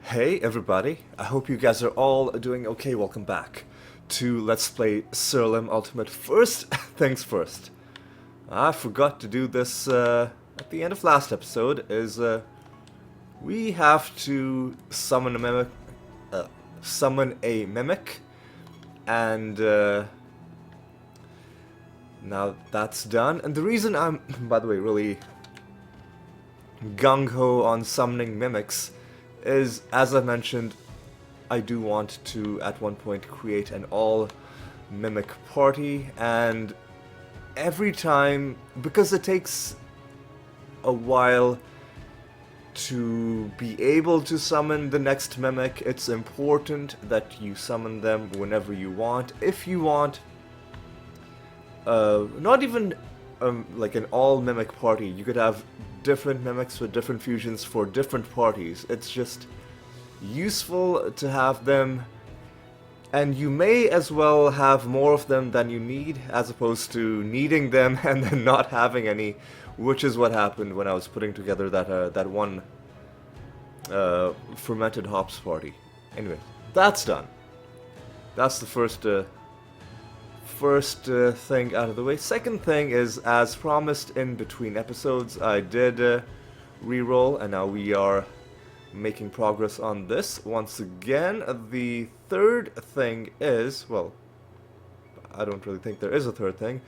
Hey everybody, I hope you guys are all doing okay. Welcome back to Let's Play Siralim Ultimate. First things first, I forgot to do this at the end of last episode, we have to summon a mimic, and now that's done. And the reason I'm, by the way, really gung-ho on summoning mimics is, as I mentioned, I do want to at one point create an all mimic party, and every time, because it takes a while to be able to summon the next mimic, it's important that you summon them whenever you want. If you want not even like an all mimic party, you could have different mimics with different fusions for different parties. It's just useful to have them, and you may as well have more of them than you need, as opposed to needing them and then not having any, which is what happened when I was putting together that one fermented hops party. Anyway, that's done. That's the first thing out of the way. Second thing is, as promised in between episodes, I did re-roll, and now we are making progress on this once again. The third thing is, well, I don't really think there is a third thing.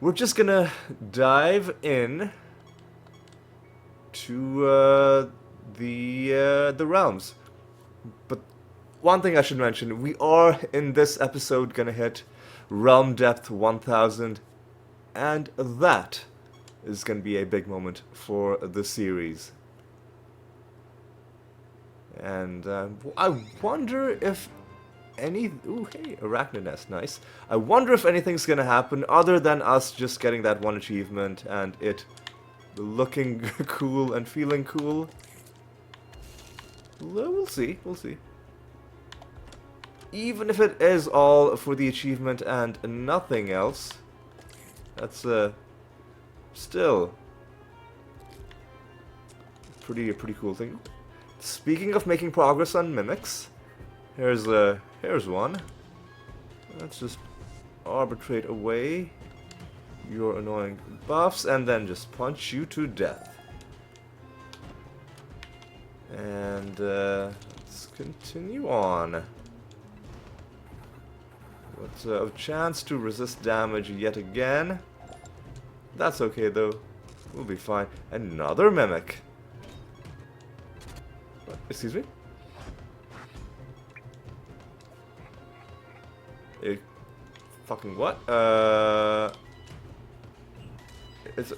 We're just gonna dive in to the realms. But one thing I should mention, we are in this episode gonna hit realm depth 1000, and that is gonna be a big moment for the series. And I wonder if ooh, hey, arachnid nest, nice. I wonder if anything's gonna happen other than us just getting that one achievement and it looking cool and feeling cool. We'll see, we'll see. Even if it is all for the achievement and nothing else, that's still pretty cool thing. Speaking of making progress on mimics, here's one. Let's just arbitrate away your annoying buffs and then just punch you to death. And let's continue on. What's a chance to resist damage yet again? That's okay though. We'll be fine. Another mimic. Excuse me? Fucking what? It's...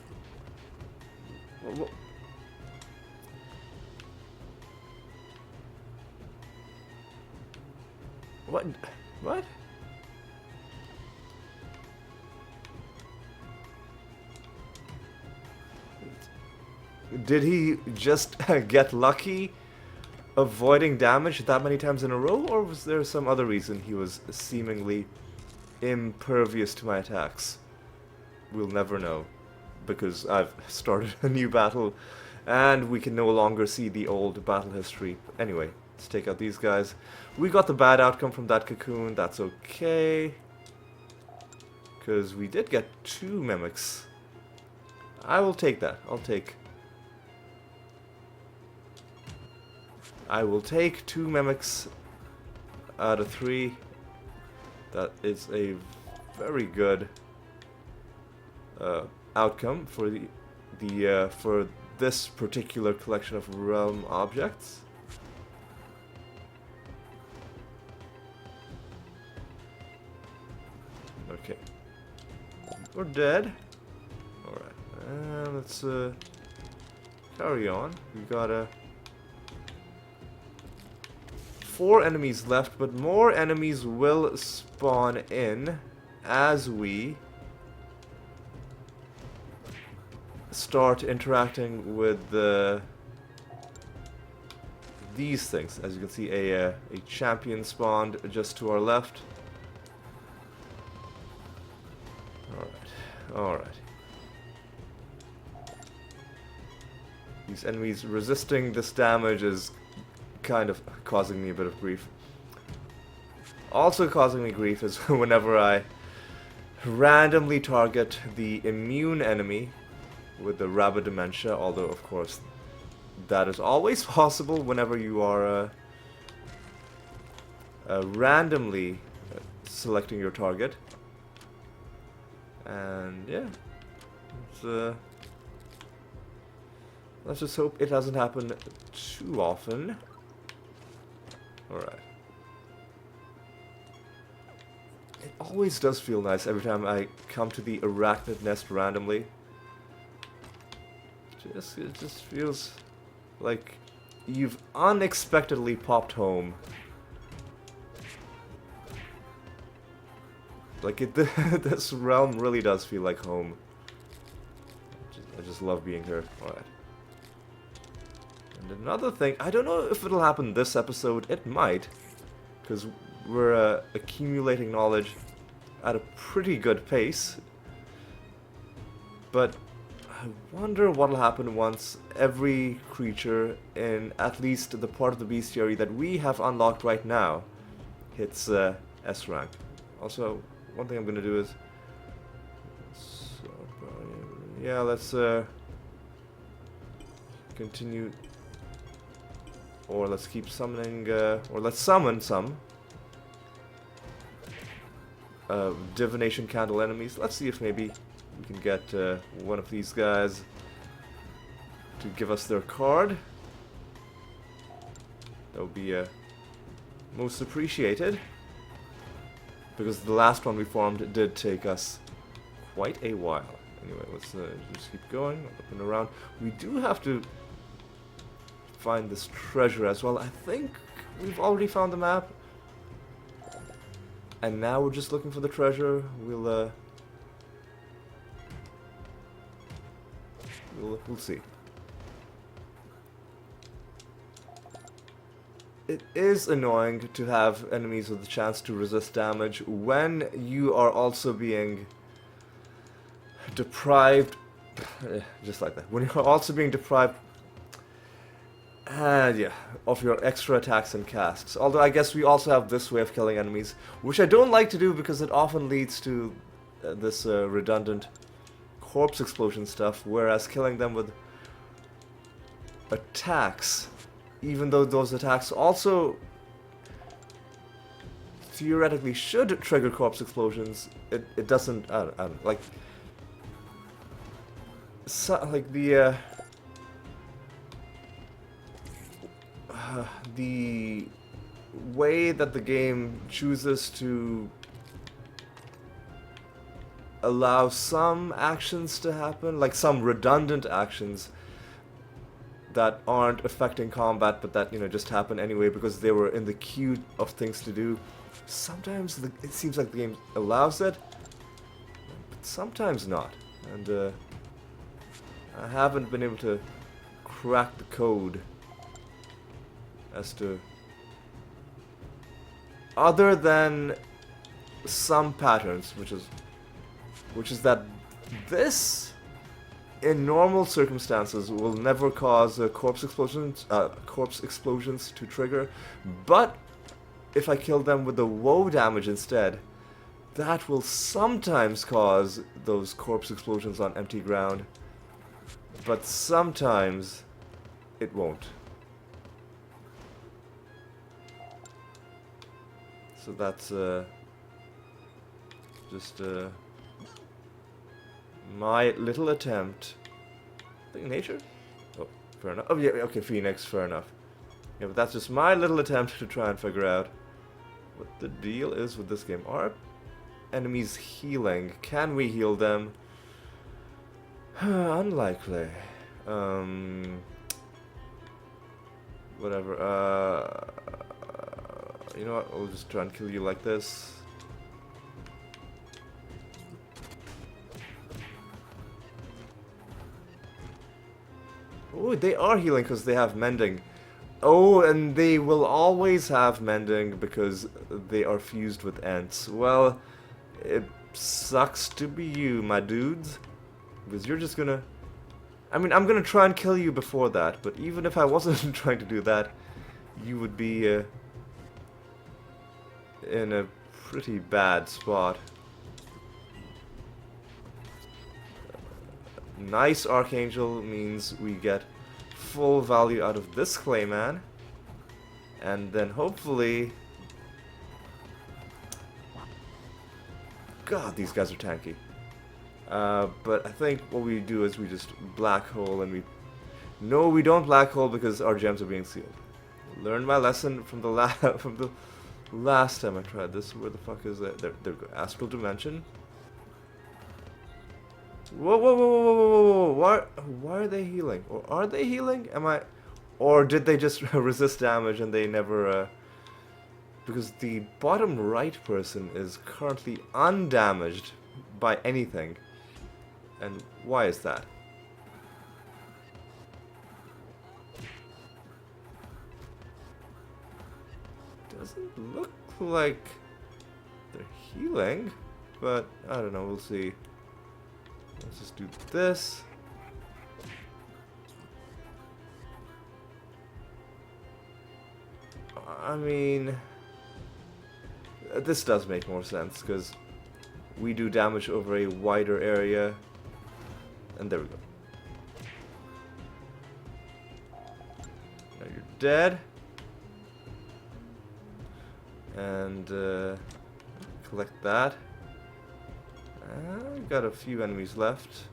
What? What? Did he just get lucky avoiding damage that many times in a row, or was there some other reason he was seemingly impervious to my attacks? We'll never know, because I've started a new battle and we can no longer see the old battle history. Anyway, let's take out these guys. We got the bad outcome from that cocoon, that's okay, because we did get 2 mimics. I will take that. I will take 2 mimics out of 3. That is a very good outcome for for this particular collection of realm objects. Okay, we're dead. All right, let's carry on. We got 4 enemies left, but more enemies will spawn in as we start interacting with these things. As you can see, a champion spawned just to our left. Alright. These enemies resisting this damage is kind of causing me a bit of grief. Also causing me grief is whenever I randomly target the immune enemy with the rabbit dementia, although of course that is always possible whenever you are randomly selecting your target. And yeah, it's, let's just hope it doesn't happen too often. Alright. It always does feel nice every time I come to the arachnid nest randomly. It just feels like you've unexpectedly popped home. Like this realm really does feel like home. I just love being here. Alright. And another thing, I don't know if it'll happen this episode. It might, because we're accumulating knowledge at a pretty good pace. But I wonder what'll happen once every creature in at least the part of the bestiary that we have unlocked right now hits S rank. Also, one thing I'm gonna do is, yeah, let's continue, or let's keep summoning, or let's summon some divination candle enemies. Let's see if maybe we can get one of these guys to give us their card. That would be most appreciated, because the last one we formed did take us quite a while. Anyway, let's just keep going, up and around. We do have to find this treasure as well. I think we've already found the map, and now we're just looking for the treasure. We'll see. It is annoying to have enemies with the chance to resist damage when you are also being deprived, just like that, when you're also being deprived yeah, of your extra attacks and casts. Although I guess we also have this way of killing enemies, which I don't like to do because it often leads to this redundant corpse explosion stuff, whereas killing them with attacks, even though those attacks also theoretically should trigger corpse explosions, it doesn't, I don't like, so, like the way that the game chooses to allow some actions to happen, like some redundant actions that aren't affecting combat, but that, you know, just happen anyway because they were in the queue of things to do. Sometimes it seems like the game allows it, but sometimes not. And I haven't been able to crack the code as to, other than some patterns, which is that this, in normal circumstances, will never cause corpse explosions to trigger, but if I kill them with the woe damage instead, that will sometimes cause those corpse explosions on empty ground, but sometimes it won't. So that's just my little attempt. I think nature? Oh, fair enough. Oh yeah, okay, Phoenix, fair enough. Yeah, but that's just my little attempt to try and figure out what the deal is with this game. Are enemies healing? Can we heal them? Unlikely. Whatever. You know what? I'll just try and kill you like this. Oh, they are healing because they have mending. Oh, and they will always have mending because they are fused with ants. Well, it sucks to be you, my dudes. Because you're just gonna... I mean, I'm gonna try and kill you before that, but even if I wasn't trying to do that, you would be in a pretty bad spot. Nice Archangel means we get full value out of this Clayman. And then hopefully... God, these guys are tanky. But I think what we do is we just black hole and we... No, we don't black hole because our gems are being sealed. Learned my lesson from the last time I tried this. Where the fuck is that? There we go. Astral Dimension. Whoa, whoa, whoa, whoa, whoa, whoa, whoa. Why are they healing? Or are they healing? Or did they just resist damage and they never... Because the bottom right person is currently undamaged by anything. And why is that? Doesn't look like they're healing, but I don't know, we'll see. Let's just do this. I mean, this does make more sense, because we do damage over a wider area. And there we go. Now you're dead. And collect that. Got a few enemies left.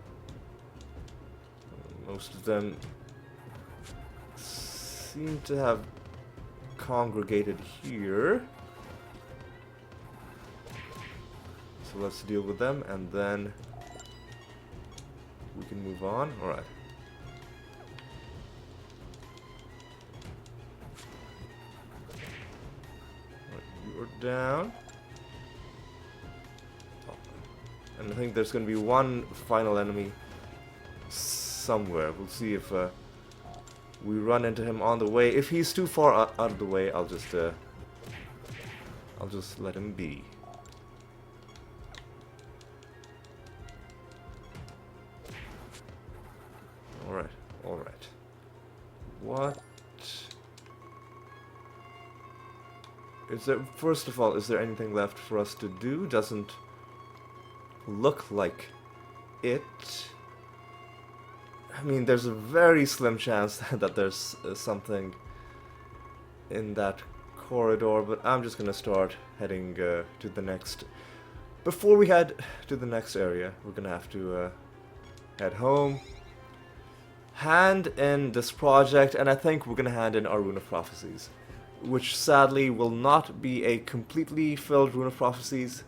Most of them seem to have congregated here. So let's deal with them and then we can move on. Alright. You're down. And I think there's going to be one final enemy somewhere. We'll see if we run into him on the way. If he's too far out of the way, I'll just let him be. Alright, alright. What is there? First of all, is there anything left for us to do? Doesn't look like it. I mean, there's a very slim chance that there's something in that corridor, but I'm just gonna start heading to the next. Before we head to the next area, we're gonna have to head home, hand in this project, and I think we're gonna hand in our Rune of Prophecies, which sadly will not be a completely filled Rune of Prophecies.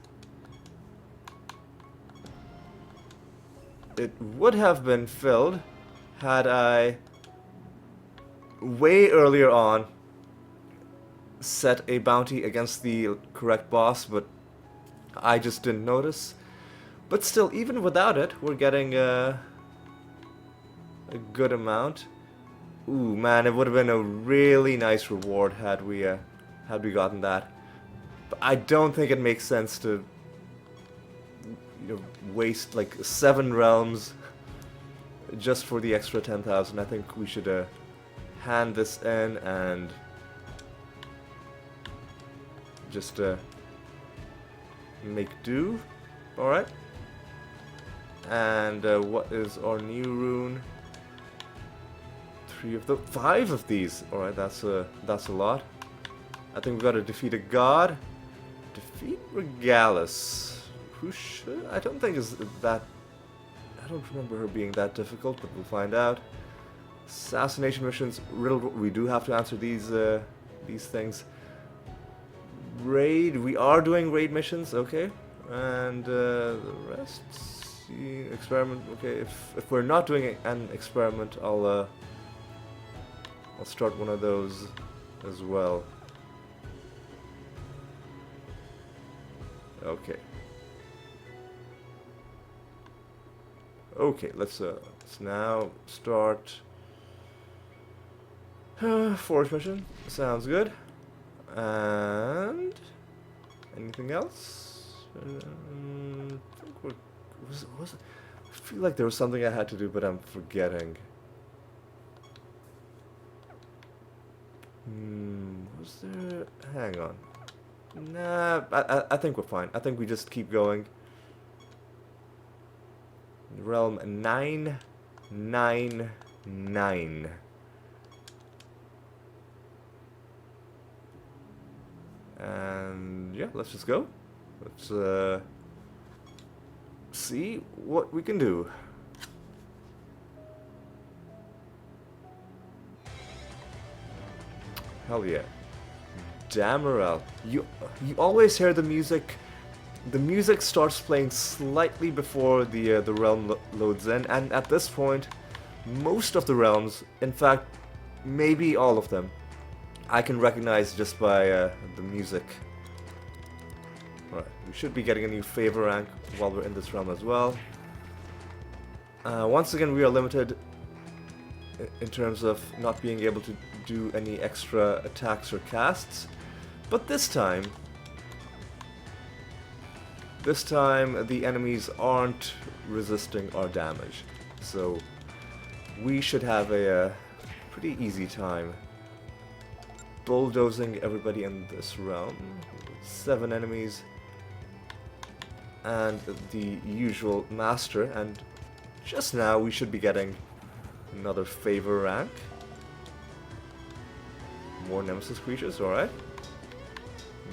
It would have been filled had I way earlier on set a bounty against the correct boss, but I just didn't notice. But still, even without it, we're getting a good amount. Ooh, man, it would have been a really nice reward had we gotten that. But I don't think it makes sense to waste like 7 realms just for the extra 10,000. I think we should hand this in and just make do. Alright. And what is our new rune? 5 of these. Alright, that's a lot. I think we've got to defeat a god. Defeat Regalis. Who should? I don't think is that. I don't remember her being that difficult, but we'll find out. Assassination missions. Riddle. We do have to answer these things. Raid. We are doing raid missions. Okay. And the rest. Experiment. Okay. If we're not doing an experiment, I'll start one of those as well. Okay. Okay, let's now start forge mission. Sounds good. And anything else? I feel like there was something I had to do, but I'm forgetting. Was there... Hang on. Nah, I think we're fine. I think we just keep going. Realm 999. And yeah, let's just go. Let's see what we can do. Hell yeah. Damarel. You always hear the music. The music starts playing slightly before the realm loads in, and at this point, most of the realms, in fact, maybe all of them, I can recognize just by the music. Alright, we should be getting a new favor rank while we're in this realm as well. Once again, we are limited in terms of not being able to do any extra attacks or casts, but this time the enemies aren't resisting our damage, so we should have a pretty easy time bulldozing everybody in this realm. 7 enemies and the usual master, and just now we should be getting another favor rank. More nemesis creatures, alright.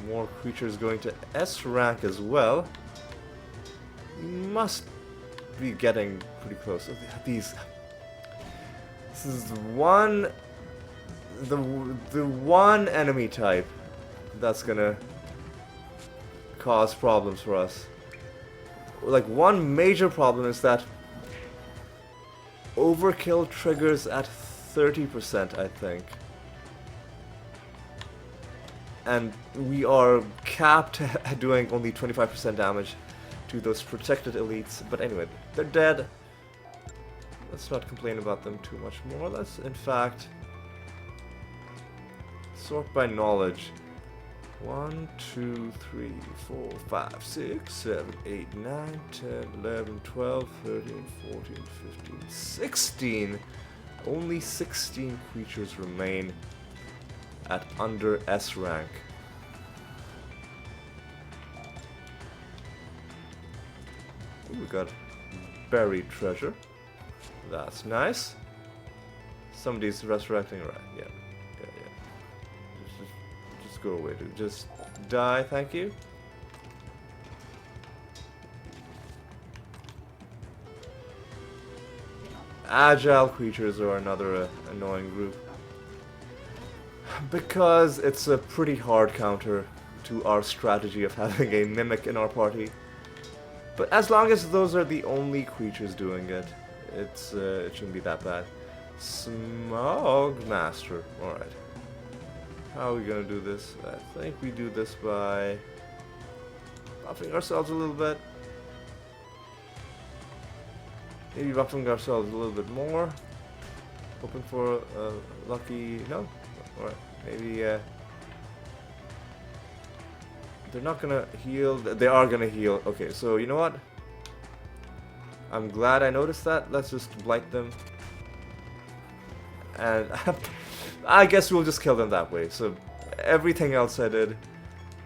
More creatures going to S rank as well. We must be getting pretty close. This is the one enemy type that's gonna cause problems for us. Like, one major problem is that overkill triggers at 30%, I think. And we are capped at doing only 25% damage to those protected elites. But anyway, they're dead. Let's not complain about them too much more. Let's, in fact, sort by knowledge. 1, 2, 3, 4, 5, 6, 7, 8, 9, 10, 11, 12, 13, 14, 15, 16. Only 16 creatures remain at under S rank. Ooh, we got buried treasure. That's nice. Somebody's resurrecting, right? Yeah. Just go away, dude. Just die, thank you. Agile creatures are another annoying group, because it's a pretty hard counter to our strategy of having a mimic in our party. But as long as those are the only creatures doing it, it shouldn't be that bad. Smog Master. Alright. How are we gonna do this? I think we do this by buffing ourselves a little bit. Maybe buffing ourselves a little bit more. Hoping for a lucky... No? Alright. Maybe, they're not gonna heal. They are gonna heal. Okay, so you know what? I'm glad I noticed that. Let's just blight them. And I guess we'll just kill them that way. So everything else I did,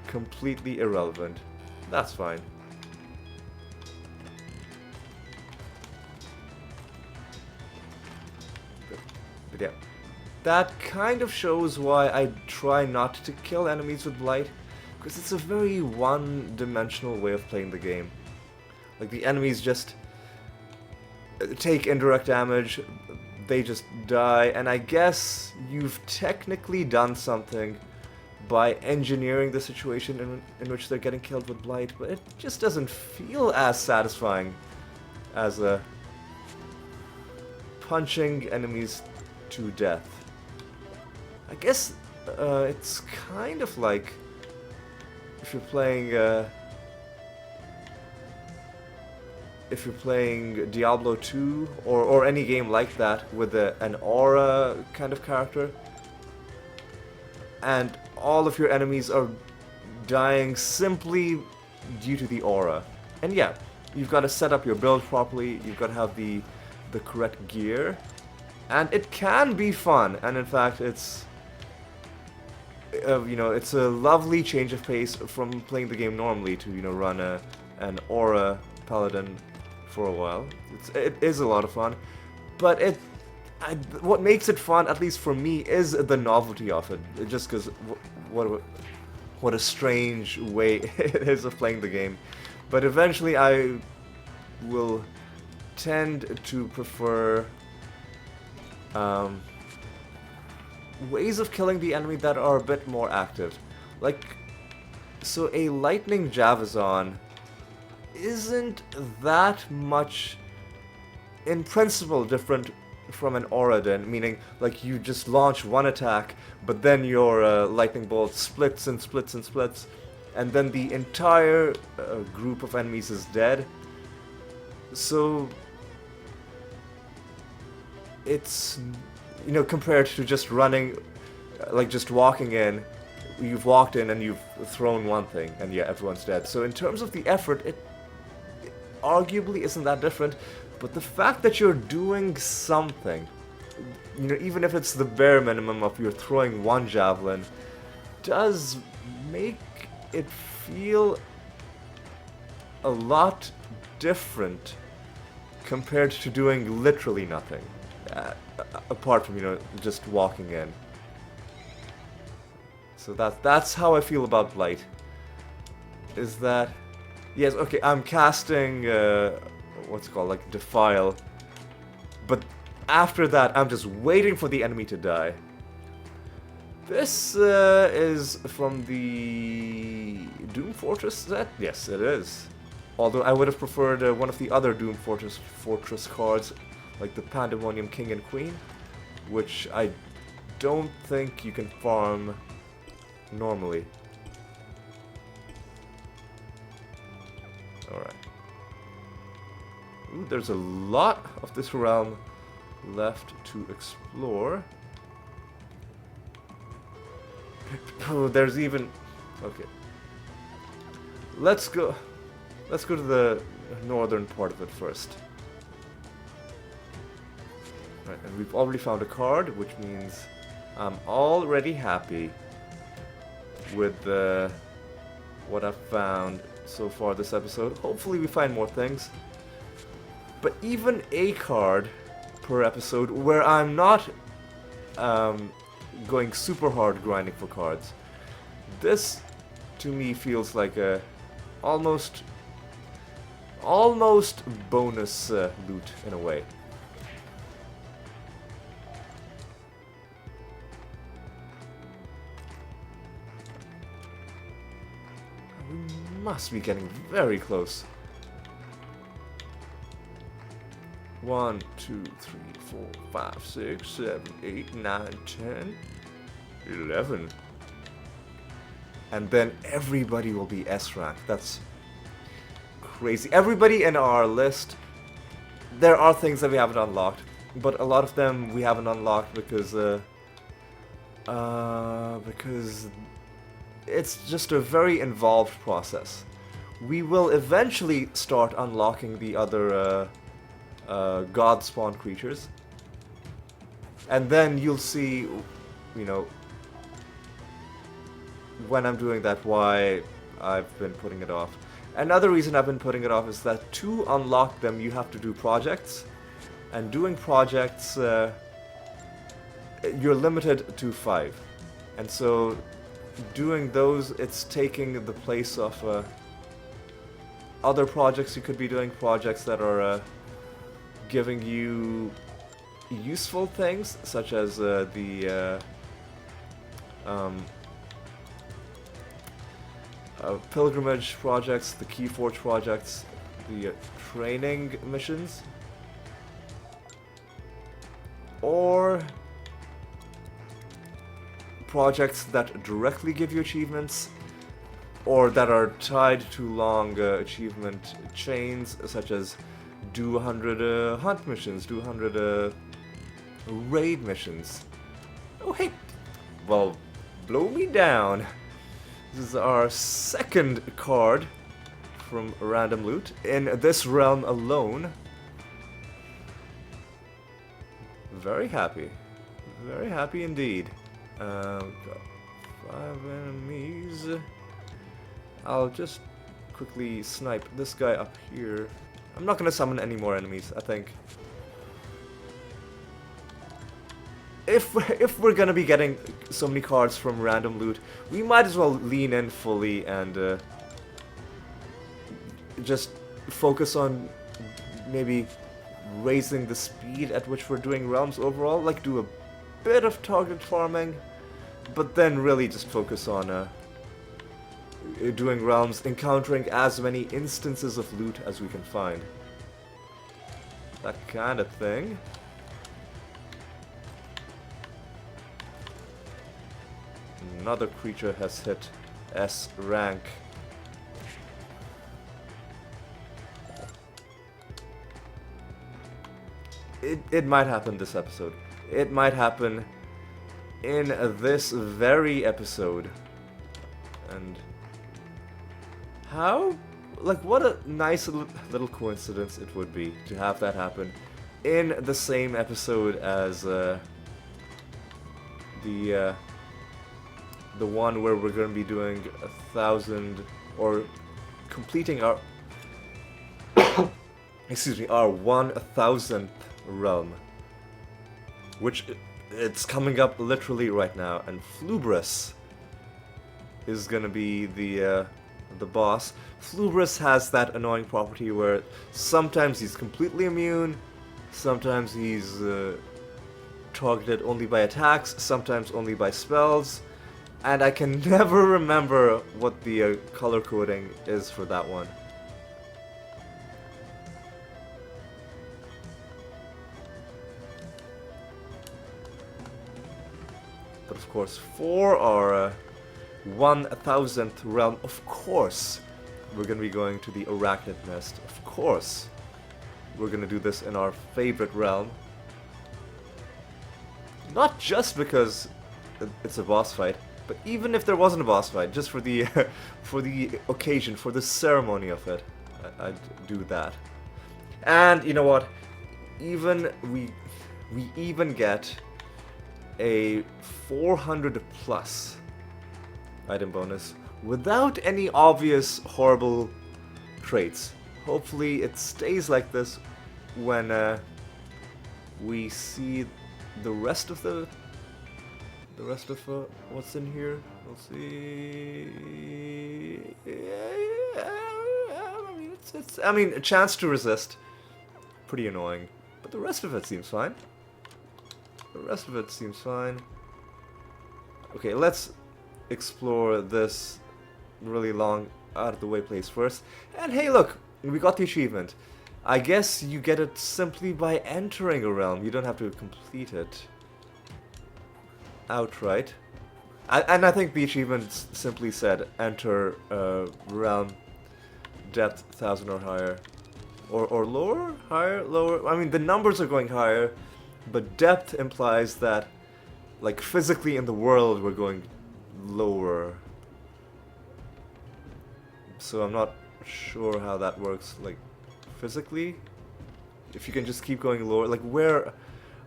completely irrelevant. That's fine. But yeah. That kind of shows why I try not to kill enemies with blight, because it's a very one-dimensional way of playing the game. Like, the enemies just take indirect damage, they just die, and I guess you've technically done something by engineering the situation in which they're getting killed with blight, but it just doesn't feel as satisfying as punching enemies to death. I guess it's kind of like if you're playing Diablo 2 or any game like that with an aura kind of character, and all of your enemies are dying simply due to the aura. And yeah, you've got to set up your build properly, you've got to have the correct gear, and it can be fun, and in fact it's a lovely change of pace from playing the game normally to, run an aura paladin for a while. It is a lot of fun, but what makes it fun, at least for me, is the novelty of it. Just because what a strange way it is of playing the game. But eventually I will tend to prefer ways of killing the enemy that are a bit more active. So a lightning Javazon isn't that much, in principle, different from an Auradin, meaning you just launch one attack, but then your lightning bolt splits and splits and splits, and then the entire group of enemies is dead. So it's, compared to just running, just walking in, you've walked in and you've thrown one thing, and yeah, everyone's dead. So in terms of the effort, it arguably isn't that different, but the fact that you're doing something, even if it's the bare minimum of you're throwing one javelin, does make it feel a lot different compared to doing literally nothing, apart from, just walking in. So that's how I feel about Blight. Is that, yes, okay, I'm casting, what's it called, Defile, but after that, I'm just waiting for the enemy to die. This is from the Doom Fortress set? Yes, it is. Although I would have preferred one of the other Doom Fortress cards, like the Pandemonium King and Queen, which I don't think you can farm normally. Alright. Ooh, there's a lot of this realm left to explore. Oh, there's even... Okay. Let's go to the northern part of it first. Right, and we've already found a card, which means I'm already happy with what I've found so far this episode. Hopefully we find more things. But even a card per episode where I'm not going super hard grinding for cards, this to me feels like a almost bonus loot in a way. We must be getting very close. 1, 2, 3, 4, 5, 6, 7, 8, 9, 10, 11. And then everybody will be S rank. That's crazy. Everybody in our list, there are things that we haven't unlocked, but a lot of them we haven't unlocked because it's just a very involved process. We will eventually start unlocking the other god spawn creatures, and then you'll see, when I'm doing that, why I've been putting it off. Another reason I've been putting it off is that to unlock them you have to do projects, and doing projects you're limited to 5, and so doing those, it's taking the place of other projects you could be doing, projects that are giving you useful things, such as the pilgrimage projects, the Keyforge projects, the training missions, or projects that directly give you achievements, or that are tied to long achievement chains, such as do 100 hunt missions, do 100 raid missions. Oh hey, well, blow me down. This is our second card from Random Loot in this realm alone. Very happy indeed. 5, 5 enemies. I'll just quickly snipe this guy up here. I'm not gonna summon any more enemies, I think. If we're gonna be getting so many cards from random loot, we might as well lean in fully and just focus on maybe raising the speed at which we're doing realms overall. Like, do a bit of target farming, but then really just focus on doing realms, encountering as many instances of loot as we can find. That kind of thing. Another creature has hit S rank. It might happen this episode. It might happen in this very episode. And how? Like, what a nice little coincidence it would be to have that happen in the same episode as the one where we're going to be doing 1,000 or completing our excuse me, our 1,000th realm, which it's coming up literally right now, and Flubris is gonna be the boss. Flubris has that annoying property where sometimes he's completely immune, sometimes he's targeted only by attacks, sometimes only by spells, and I can never remember what the color coding is for that one. But of course, for our 1,000th realm, of course, we're going to be going to the Arachnid Nest. Of course, we're going to do this in our favorite realm. Not just because it's a boss fight, but even if there wasn't a boss fight, just for the for the occasion, for the ceremony of it, I'd do that. And you know what? Even we even get a 400 plus item bonus without any obvious horrible traits. Hopefully it stays like this when we see the rest of what's in here. We'll see. I mean, a chance to resist, pretty annoying, but the rest of it seems fine. Okay, let's explore this really long out of the way place first. And hey, look, we got the achievement. I guess you get it simply by entering a realm. You don't have to complete it outright. And I think the achievement simply said enter realm depth 1,000 or higher. Or lower? Higher? Lower? I mean, the numbers are going higher, but depth implies that, like, physically in the world we're going lower. So I'm not sure how that works, like, physically. If you can just keep going lower, like, where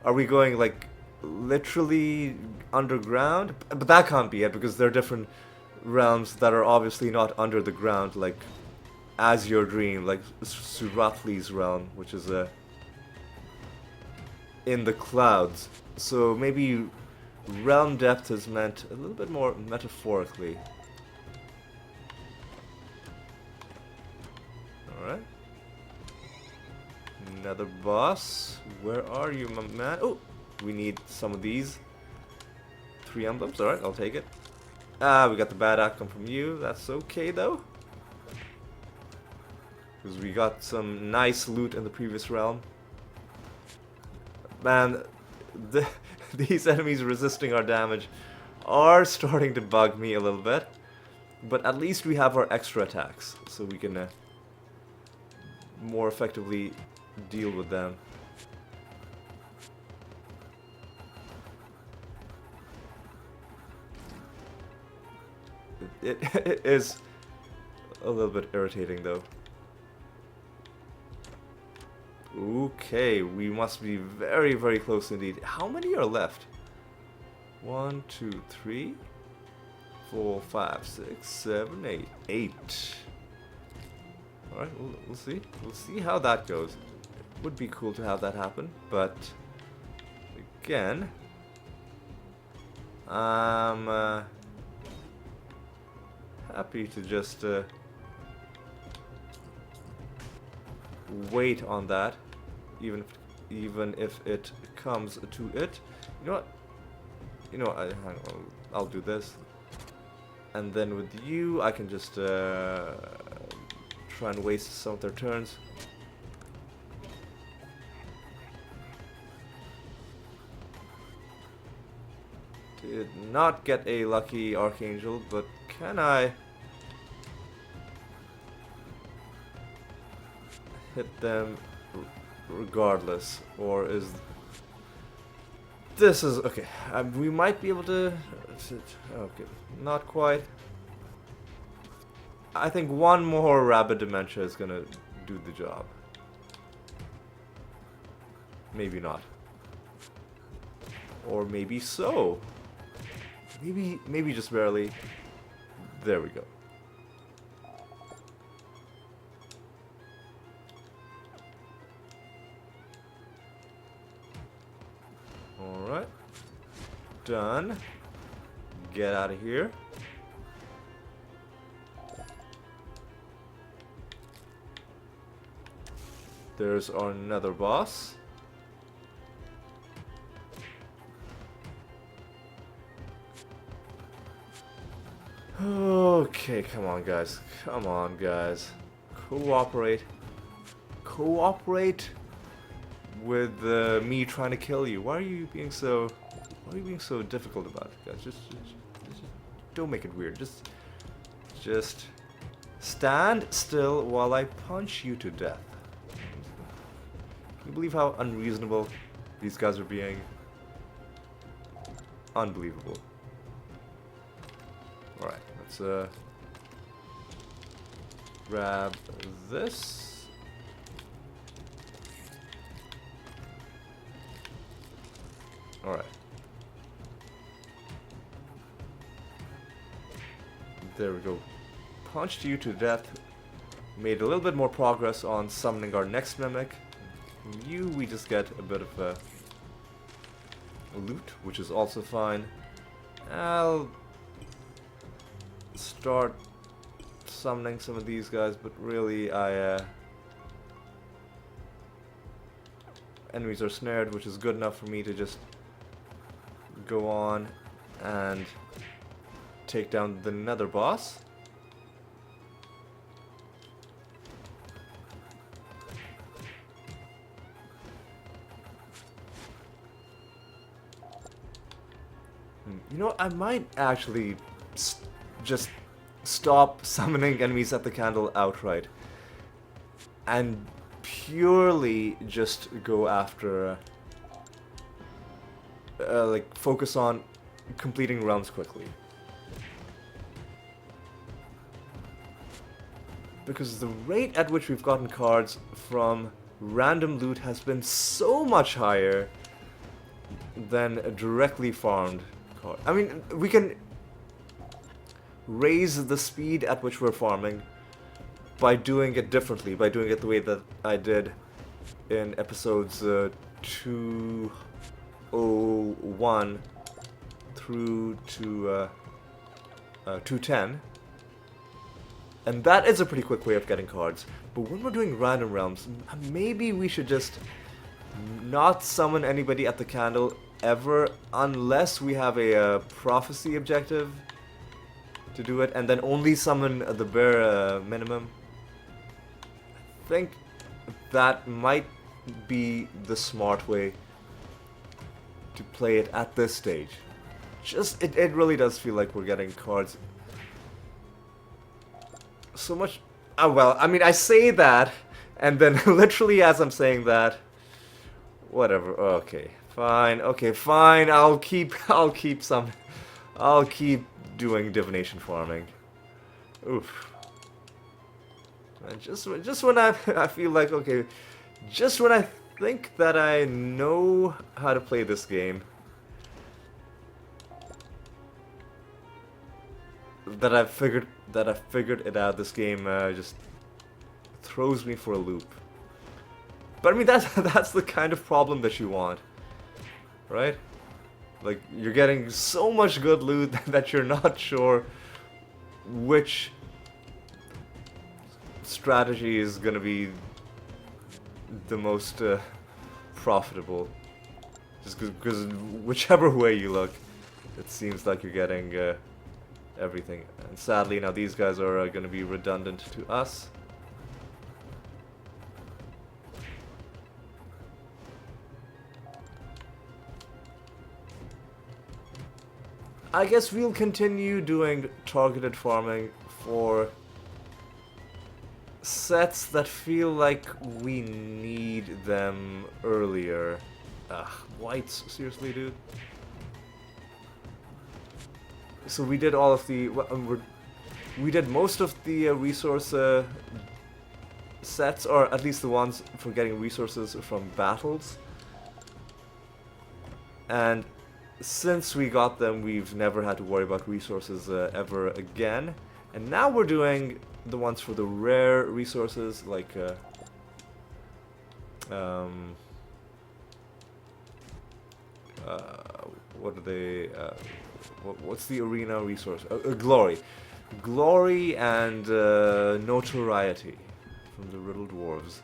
are we going, like, literally underground? But that can't be it, because there are different realms that are obviously not under the ground, like As Your Dream, like Siralim's realm, which is in the clouds. So maybe realm depth is meant a little bit more metaphorically. Alright. Another boss. Where are you, my man? Oh! We need some of these. 3 emblems. Alright, I'll take it. Ah, we got the bad outcome from you. That's okay, though. Because we got some nice loot in the previous realm. Man, these enemies resisting our damage are starting to bug me a little bit. But at least we have our extra attacks, so we can more effectively deal with them. It is a little bit irritating, though. Okay, we must be very, very close indeed. How many are left? 1, 2, 3, 4, 5, 6, 7, 8. 8. Alright, we'll see. We'll see how that goes. It would be cool to have that happen, but again, I'm happy to just wait on that, even if it comes to it. You know what? You know, hang on, I'll do this, and then with you, I can just try and waste some of their turns. Did not get a lucky Archangel, but can I hit them regardless? Or is this is okay? We might be able to. Okay, not quite. I think one more Rabid Dementia is gonna do the job. Maybe not. Or maybe so. Maybe just barely. There we go. Alright. Done. Get out of here. There's another boss. Okay, come on guys. Come on guys. Cooperate. Cooperate with me trying to kill you. Why are you being so difficult about it, guys? Just don't make it weird. Just stand still while I punch you to death. Can you believe how unreasonable these guys are being? Unbelievable. Alright, let's grab this. Alright. There we go. Punched you to death. Made a little bit more progress on summoning our next mimic. From you, we just get a bit of a loot, which is also fine. I'll start summoning some of these guys, but really enemies are snared, which is good enough for me to just go on and take down the nether boss. You know, I might actually just stop summoning enemies at the candle outright and purely just go after like focus on completing realms quickly, because the rate at which we've gotten cards from random loot has been so much higher than a directly farmed card. I mean, we can raise the speed at which we're farming by doing it differently, by doing it the way that I did in episodes 201 through to 210. And that is a pretty quick way of getting cards. But when we're doing random realms, maybe we should just not summon anybody at the candle ever unless we have a prophecy objective to do it, and then only summon the bare minimum. I think that might be the smart way to play it at this stage. Just it really does feel like we're getting cards so much. Oh well, I mean, I say that, and then literally as I'm saying that, whatever. Okay, fine. Okay, fine. I'll keep doing divination farming. Oof. And just when I feel like, okay, just when I think that I know how to play this game, that I've figured it out. This game just throws me for a loop. But I mean, that's the kind of problem that you want, right? Like, you're getting so much good loot that you're not sure which strategy is gonna be the most profitable. Just because whichever way you look, it seems like you're getting everything. And sadly, now these guys are gonna be redundant to us. I guess we'll continue doing targeted farming for sets that feel like we need them earlier. Ugh, whites, seriously, dude. So we did all of the... we did most of the resource sets, or at least the ones for getting resources from battles. And since we got them, we've never had to worry about resources ever again. And now we're doing the ones for the rare resources, like what are they? What's the arena resource? Glory, glory, and notoriety from the Riddle Dwarves.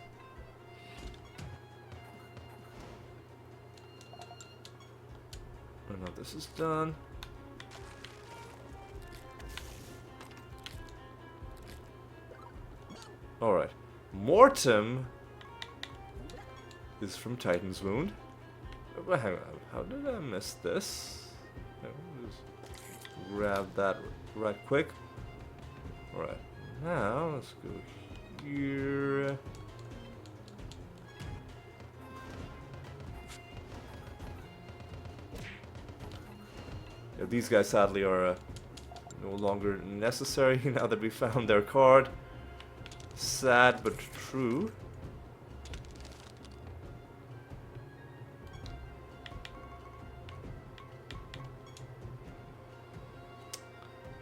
Now this is done. Alright. Mortem is from Titan's Wound. Oh, hang on. How did I miss this? Just grab that right quick. Alright. Now, let's go here. Yeah, these guys sadly are no longer necessary now that we found their card. Sad but true.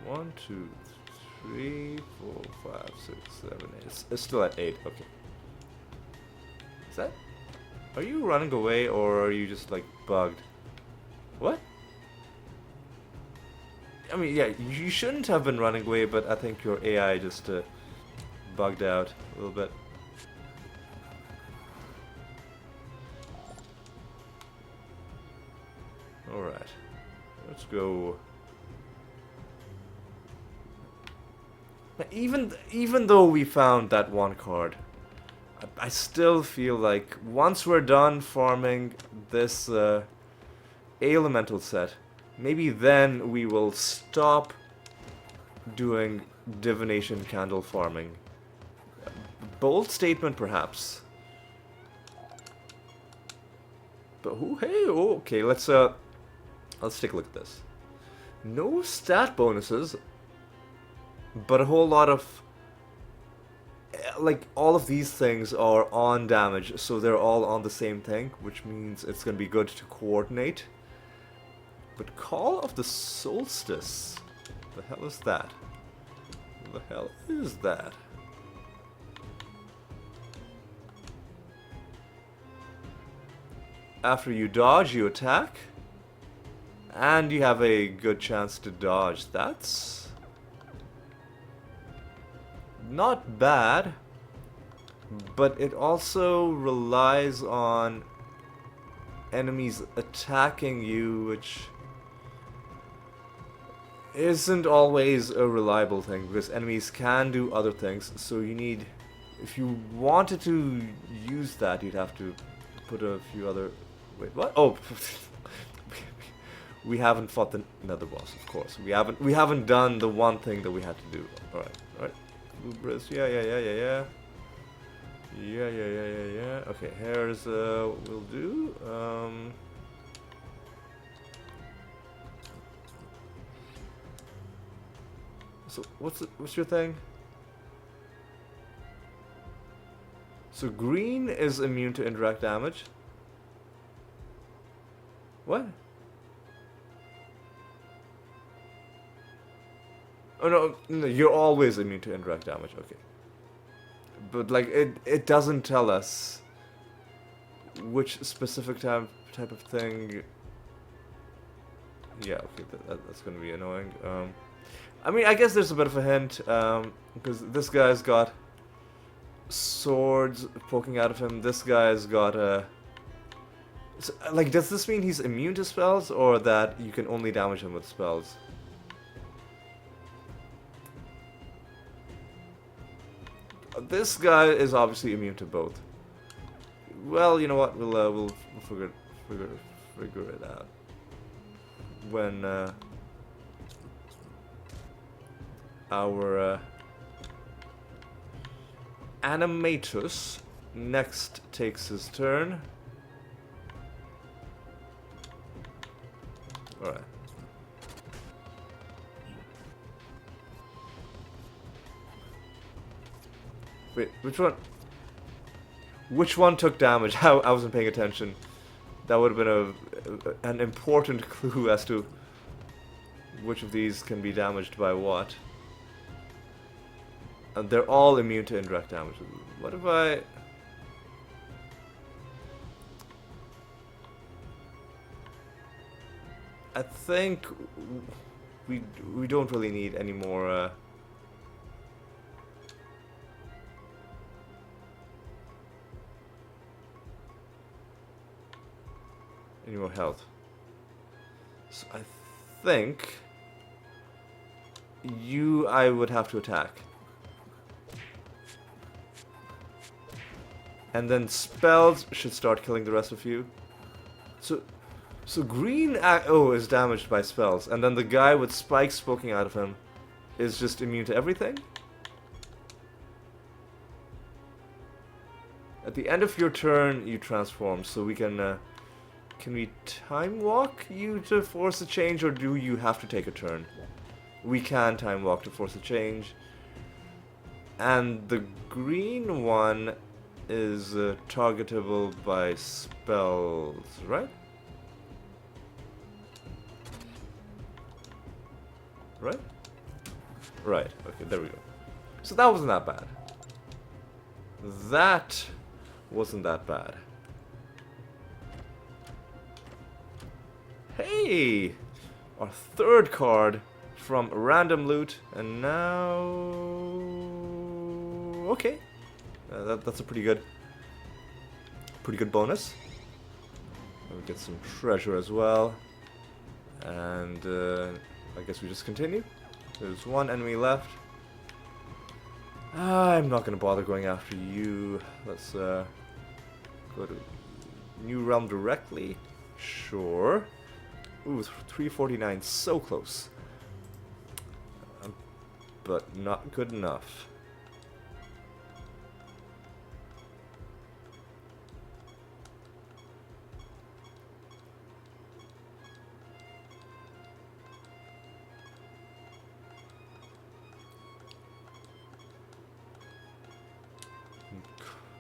One, two, three, 4, 5, 6, 7, 8. It's still at 8. Okay. Is that? Are you running away or are you just like bugged? What? I mean, yeah, you shouldn't have been running away, but I think your AI just bugged out a little bit. Alright. Let's go. Even though we found that one card, I still feel like once we're done farming this elemental set, maybe then we will stop doing divination candle farming. Bold statement, perhaps. But hey, okay, let's take a look at this. No stat bonuses, but a whole lot of, like, all of these things are on damage, so they're all on the same thing, which means it's gonna be good to coordinate. But Call of the Solstice, the hell is that? The hell is that? After you dodge, you attack, and you have a good chance to dodge. That's not bad, but it also relies on enemies attacking you, which isn't always a reliable thing, because enemies can do other things, so you need, if you wanted to use that, you'd have to put a few other, wait, what? Oh, we haven't fought the nether boss, of course. We haven't done the one thing that we had to do. Alright. Lubris, yeah. Okay, here's what we'll do. So what's your thing? So green is immune to indirect damage. What? Oh no, no, you're always immune to indirect damage. Okay. But like it doesn't tell us which specific type of thing. Yeah, okay, that's gonna be annoying. I mean, I guess there's a bit of a hint, because this guy's got swords poking out of him. This guy's got a... So, like, does this mean he's immune to spells, or that you can only damage him with spells? This guy is obviously immune to both. Well, you know what? We'll figure it out when our animatus next takes his turn. All right. Wait, which one? Which one took damage? I wasn't paying attention. That would have been an important clue as to which of these can be damaged by what. And they're all immune to indirect damage. What if I... I think we don't really need any more health. So I think I would have to attack. And then spells should start killing the rest of you. So green is damaged by spells, and then the guy with spikes poking out of him is just immune to everything? At the end of your turn, you transform, so we can we time walk you to force a change, or do you have to take a turn? We can time walk to force a change. And the green one is targetable by spells, right? Right? Right, okay, there we go. So that wasn't that bad. That wasn't that bad. Hey! Our third card from random loot, and now... Okay. That's a pretty good bonus. We get some treasure as well. And I guess we just continue. There's one enemy left. I'm not gonna bother going after you. Let's go to New Realm directly. Sure. Ooh, 349, so close. But not good enough.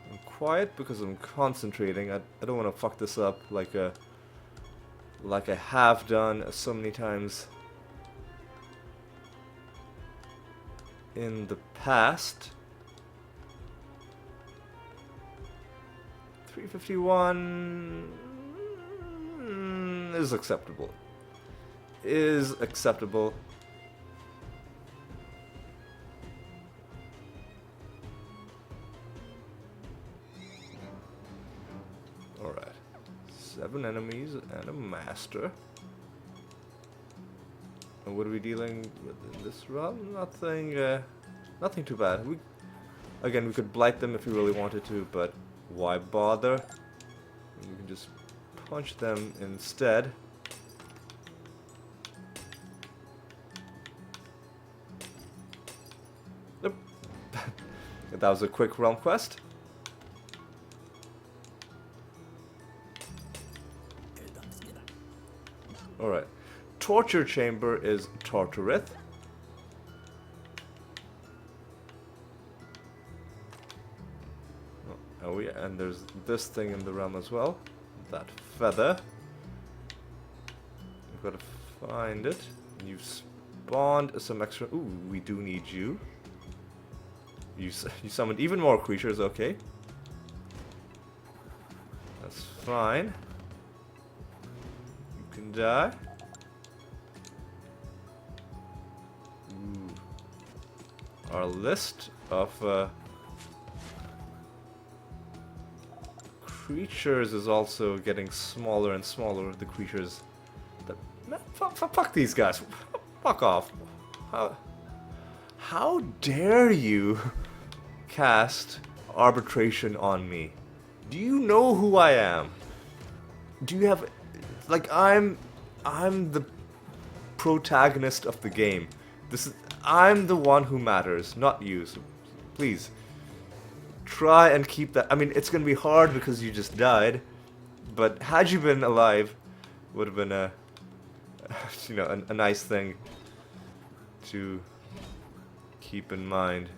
I'm quiet because I'm concentrating. I don't want to fuck this up like I have done so many times in the past. 351 is acceptable. Is acceptable. Alright. 7 enemies and a master. And what are we dealing with in this run? Nothing too bad. We could blight them if we really wanted to, but why bother? We can just punch them instead. Nope. That was a quick realm quest. Alright. Torture chamber is Tartareth. Oh yeah, and there's this thing in the realm as well. That feather. You've got to find it. bond some extra. Ooh, we do need you. You summoned even more creatures. Okay, that's fine. You can die. Ooh. Our list of creatures is also getting smaller and smaller. The creatures that fuck these guys. Fuck off. How dare you cast arbitration on me? Do you know who I am? Do you have like I'm the protagonist of the game. I'm the one who matters, not you. So please try and keep that. I mean, it's gonna be hard because you just died, but had you been alive, would have been a a nice thing to keep in mind.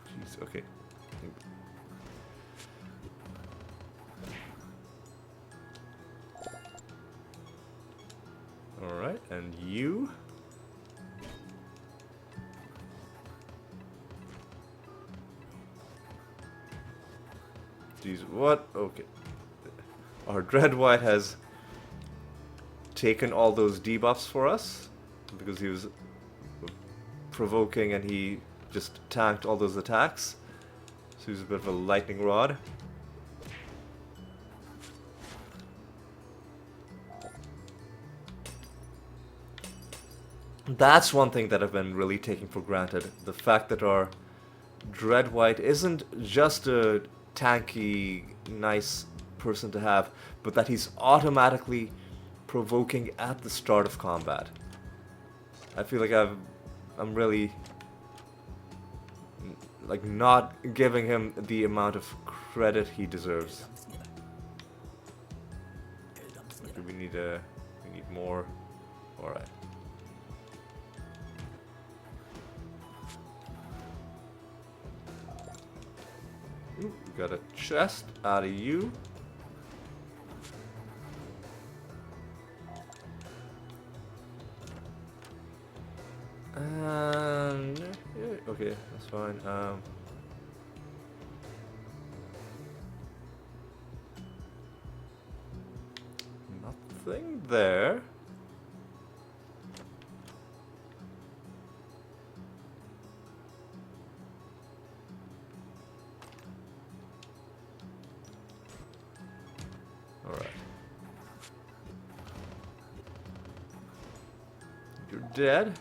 Jeez, okay. Alright, and you? Jeez, what? Okay. Our Dreadwhite has taken all those debuffs for us because he was provoking and he just tanked all those attacks. So he was a bit of a lightning rod. That's one thing that I've been really taking for granted. The fact that our Dreadwhite isn't just a tanky, nice person to have, but that he's automatically provoking at the start of combat. I feel like I'm really like not giving him the amount of credit he deserves. Okay, we need more. All right. Ooh, we got a chest out of you. Yeah, okay, that's fine. Nothing there. All right. You're dead.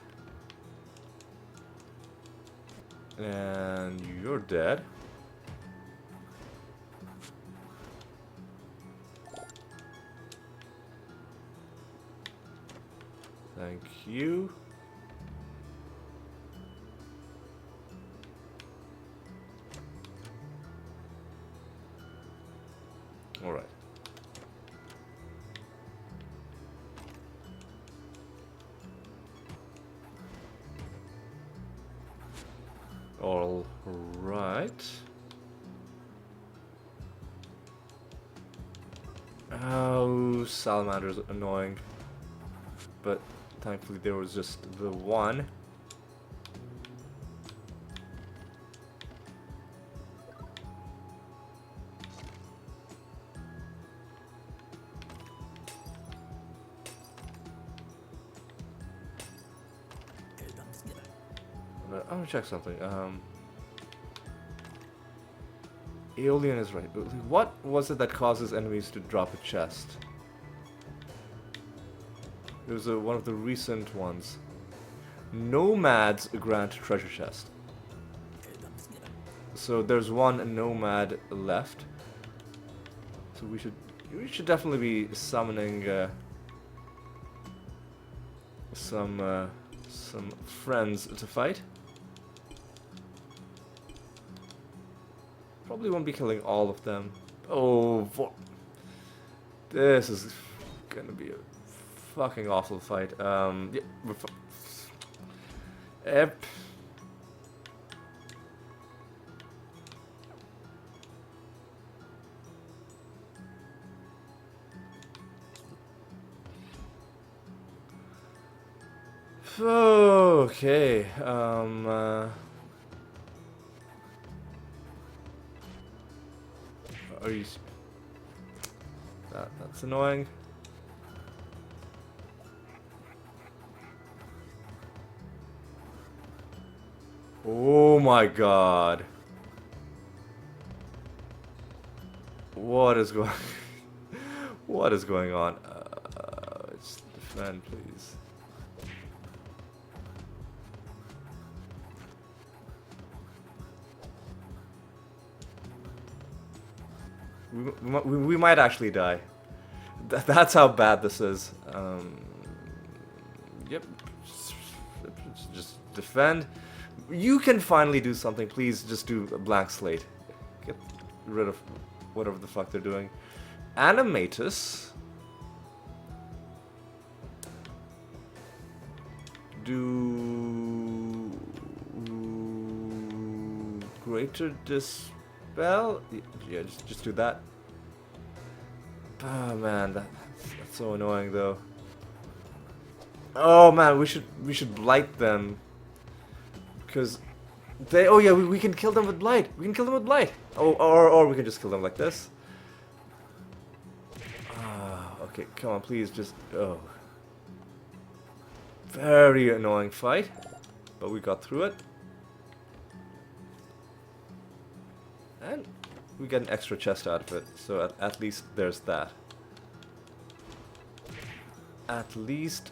And you're dead. Thank you. All right. All right. Oh, salamander's annoying. But thankfully there was just the one. I want to check something. Aeolian is right. What was it that causes enemies to drop a chest? It was one of the recent ones. Nomads grant treasure chest. So there's one nomad left. So we should definitely be summoning some friends to fight. Probably won't be killing all of them. Oh, this is gonna be a fucking awful fight. Yeah, yep. Okay. Are you? That's annoying. Oh my god. What is going What is going on? Just defend, please. We might actually die. That's how bad this is. Yep. Just defend. You can finally do something. Please just do a blank slate. Get rid of whatever the fuck they're doing. Animatus. Do greater dispel? Yeah, just do that. Oh man, that's so annoying though. Oh man, we should blight them. Because they, oh yeah, we can kill them with blight. We can kill them with blight. Oh, or we can just kill them like this. Okay, come on, please, just, oh. Very annoying fight, but we got through it. And we get an extra chest out of it, so at least there's that. At least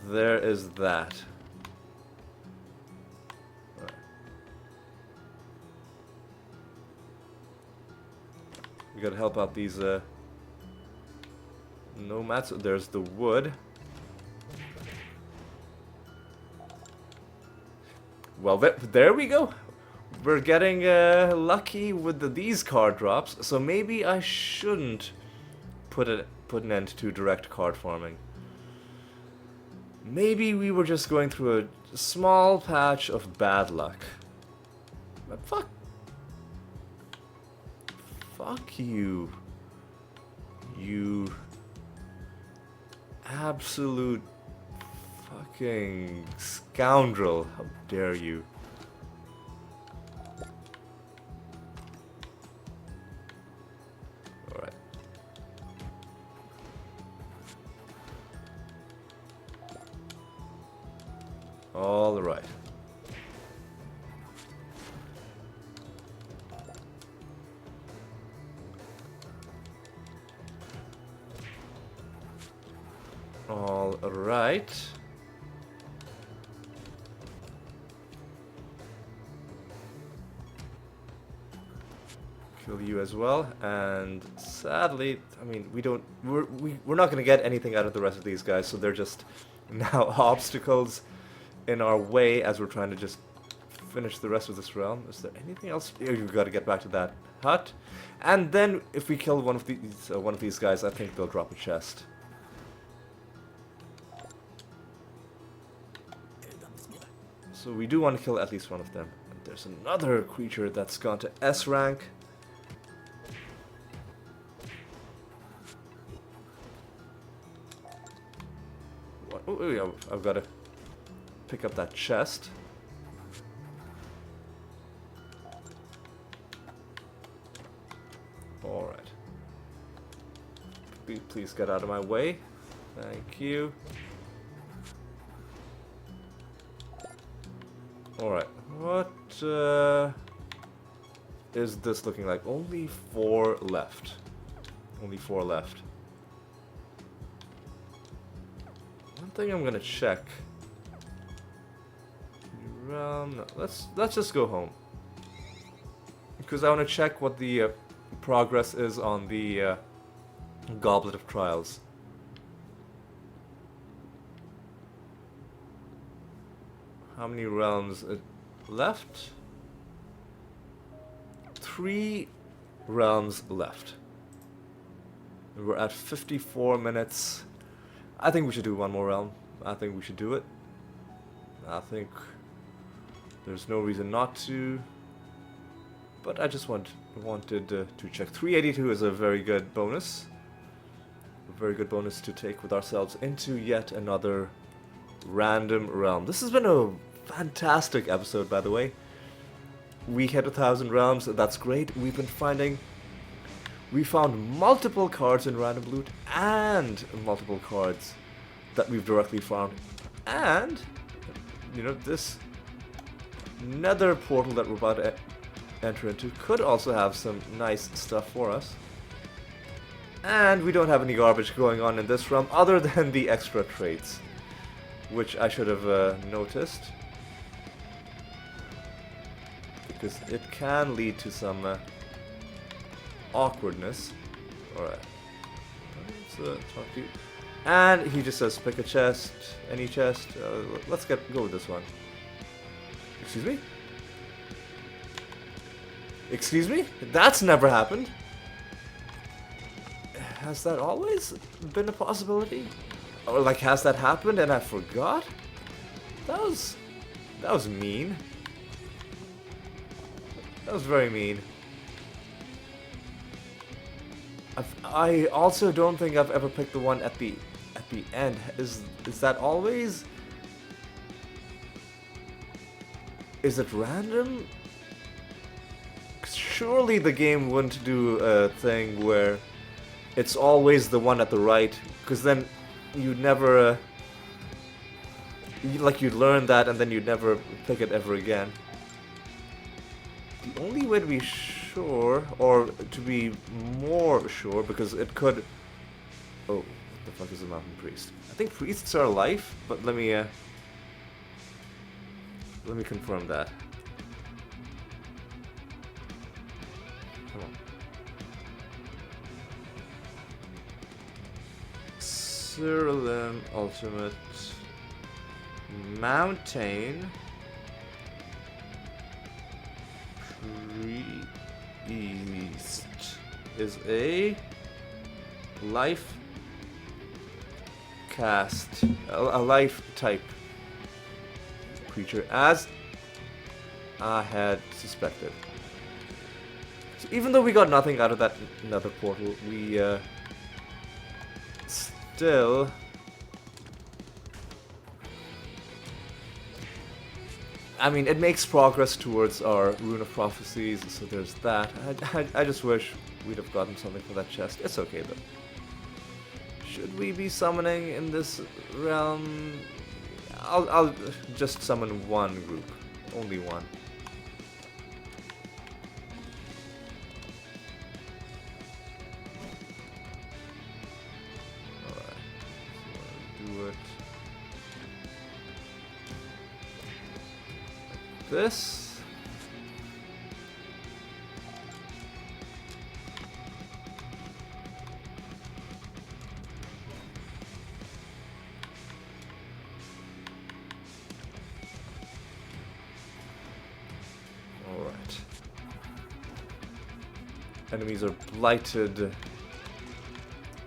there is that. Right. We gotta help out these nomads. There's the wood. Well, there we go. We're getting lucky with these card drops, so maybe I shouldn't put an end to direct card farming. Maybe we were just going through a small patch of bad luck. But fuck you. You absolute fucking scoundrel. How dare you. Alright. Alright. Alright. Kill you as well, and sadly, I mean, we're not gonna get anything out of the rest of these guys, so they're just now obstacles in our way as we're trying to just finish the rest of this realm. Is there anything else? Oh, you've got to get back to that hut, and then if we kill one of these guys, I think they'll drop a chest. So we do want to kill at least one of them. And there's another creature that's gone to S rank. Oh, yeah, I've got to pick up that chest. Alright. Please get out of my way. Thank you. Alright, what is this looking like? Only 4 left. Only 4 left. One thing I'm gonna check. No, let's just go home. Because I want to check what the progress is on the Goblet of Trials. How many realms left? 3 realms left. We're at 54 minutes. I think we should do one more realm. I think we should do it. I think there's no reason not to. But I just wanted to check. 382 is a very good bonus. A very good bonus to take with ourselves into yet another random realm. This has been a fantastic episode, by the way. We hit 1,000 realms, that's great. We found multiple cards in random loot and multiple cards that we've directly found. And, you know, this nether portal that we're about to enter into could also have some nice stuff for us. And we don't have any garbage going on in this realm other than the extra traits, which I should have noticed, because it can lead to some awkwardness. Alright, let's talk to you. And he just says pick a chest, any chest. Let's go with this one. Excuse me? Excuse me? That's never happened. Has that always been a possibility? Or like, has that happened and I forgot? That was mean. That was very mean. I also don't think I've ever picked the one at the end. Is that always? Is it random? Surely the game wouldn't do a thing where it's always the one at the right, because then you'd never you'd learn that and then you'd never pick it ever again. The only way to be sure, or to be more sure, because it could... Oh, what the fuck is a mountain priest? I think priests are life, but let me confirm that. Come on. Siralim Ultimate Mountain Priest is a life cast, a life type creature, as I had suspected. So even though we got nothing out of that nether portal, we still I mean, it makes progress towards our Rune of Prophecies, so there's that. I just wish we'd have gotten something for that chest. It's okay though. Should we be summoning in this realm? I'll just summon one group. Only one. Alright. So do it. This. All right. Enemies are blighted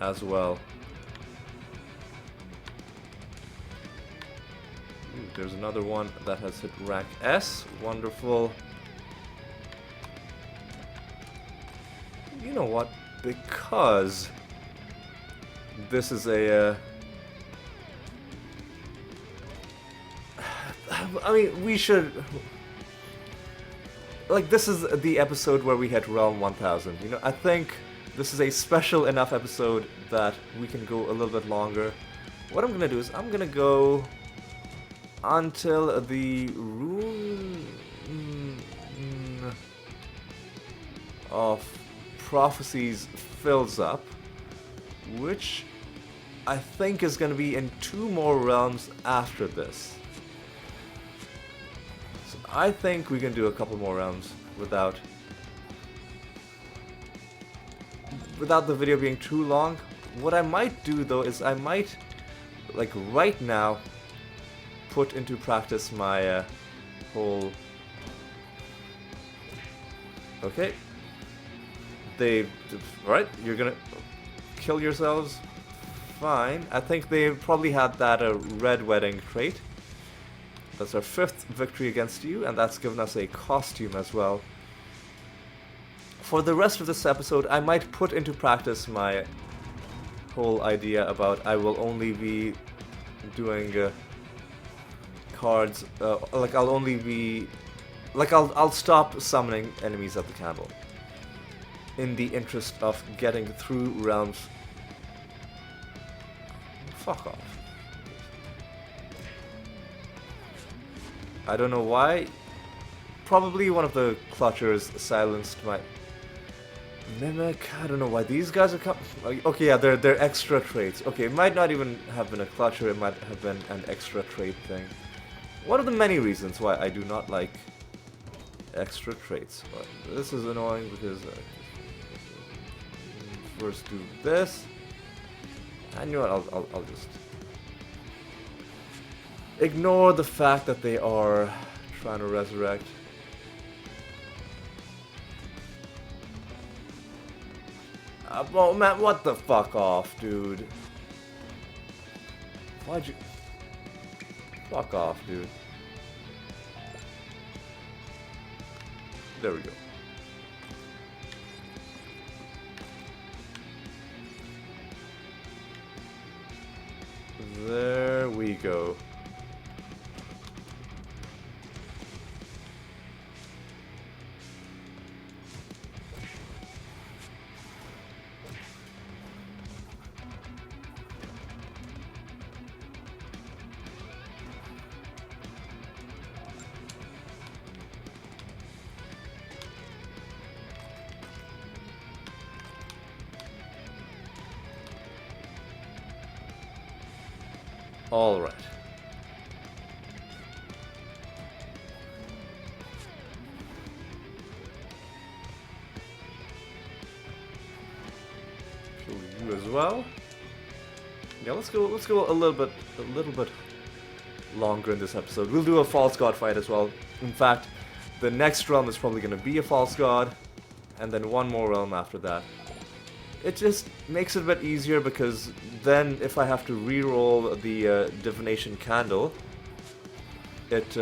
as well. There's another one that has hit rank S. Wonderful. You know what? Because this is a... I mean, we should... Like, this is the episode where we hit Realm 1000. You know, I think this is a special enough episode that we can go a little bit longer. What I'm gonna do is I'm gonna go until the Rune of Prophecies fills up, which I think is going to be in 2 more realms after this. So I think we can do a couple more realms without the video being too long. What I might do though is I might, like right now, put into practice my whole... Okay. Right, you're gonna kill yourselves? Fine. I think they probably had that red wedding trait. That's our 5th victory against you, and that's given us a costume as well. For the rest of this episode, I might put into practice my whole idea about I will only be doing cards. Like I'll only be, like I'll stop summoning enemies at the candle, in the interest of getting through realms. Fuck off. I don't know why. Probably one of the clutchers silenced my mimic. I don't know why these guys are coming. Okay, yeah, they're extra traits. Okay, it might not even have been a clutcher. It might have been an extra trait thing. One of the many reasons why I do not like extra traits. But this is annoying because first do this. And you know what? I'll just ignore the fact that they are trying to resurrect. Oh man, what the fuck off, dude? Why'd you... Fuck off, dude. There we go. There we go. All right. Kill you as well. Yeah, let's go a little bit longer in this episode. We'll do a false god fight as well. In fact, the next realm is probably going to be a false god, and then one more realm after that. It just makes it a bit easier because then if I have to re-roll the divination candle, it's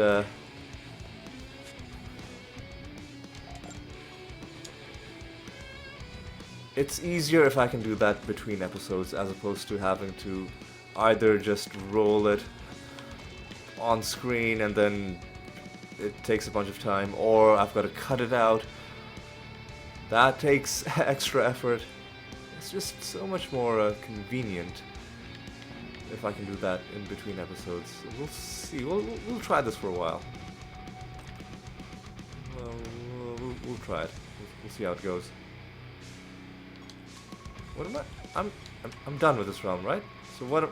easier if I can do that between episodes as opposed to having to either just roll it on screen and then it takes a bunch of time, or I've got to cut it out. That takes extra effort. It's just so much more convenient if I can do that in between episodes. We'll see. We'll try this for a while. We'll try it. We'll see how it goes. What am I? I'm done with this realm, right? So what?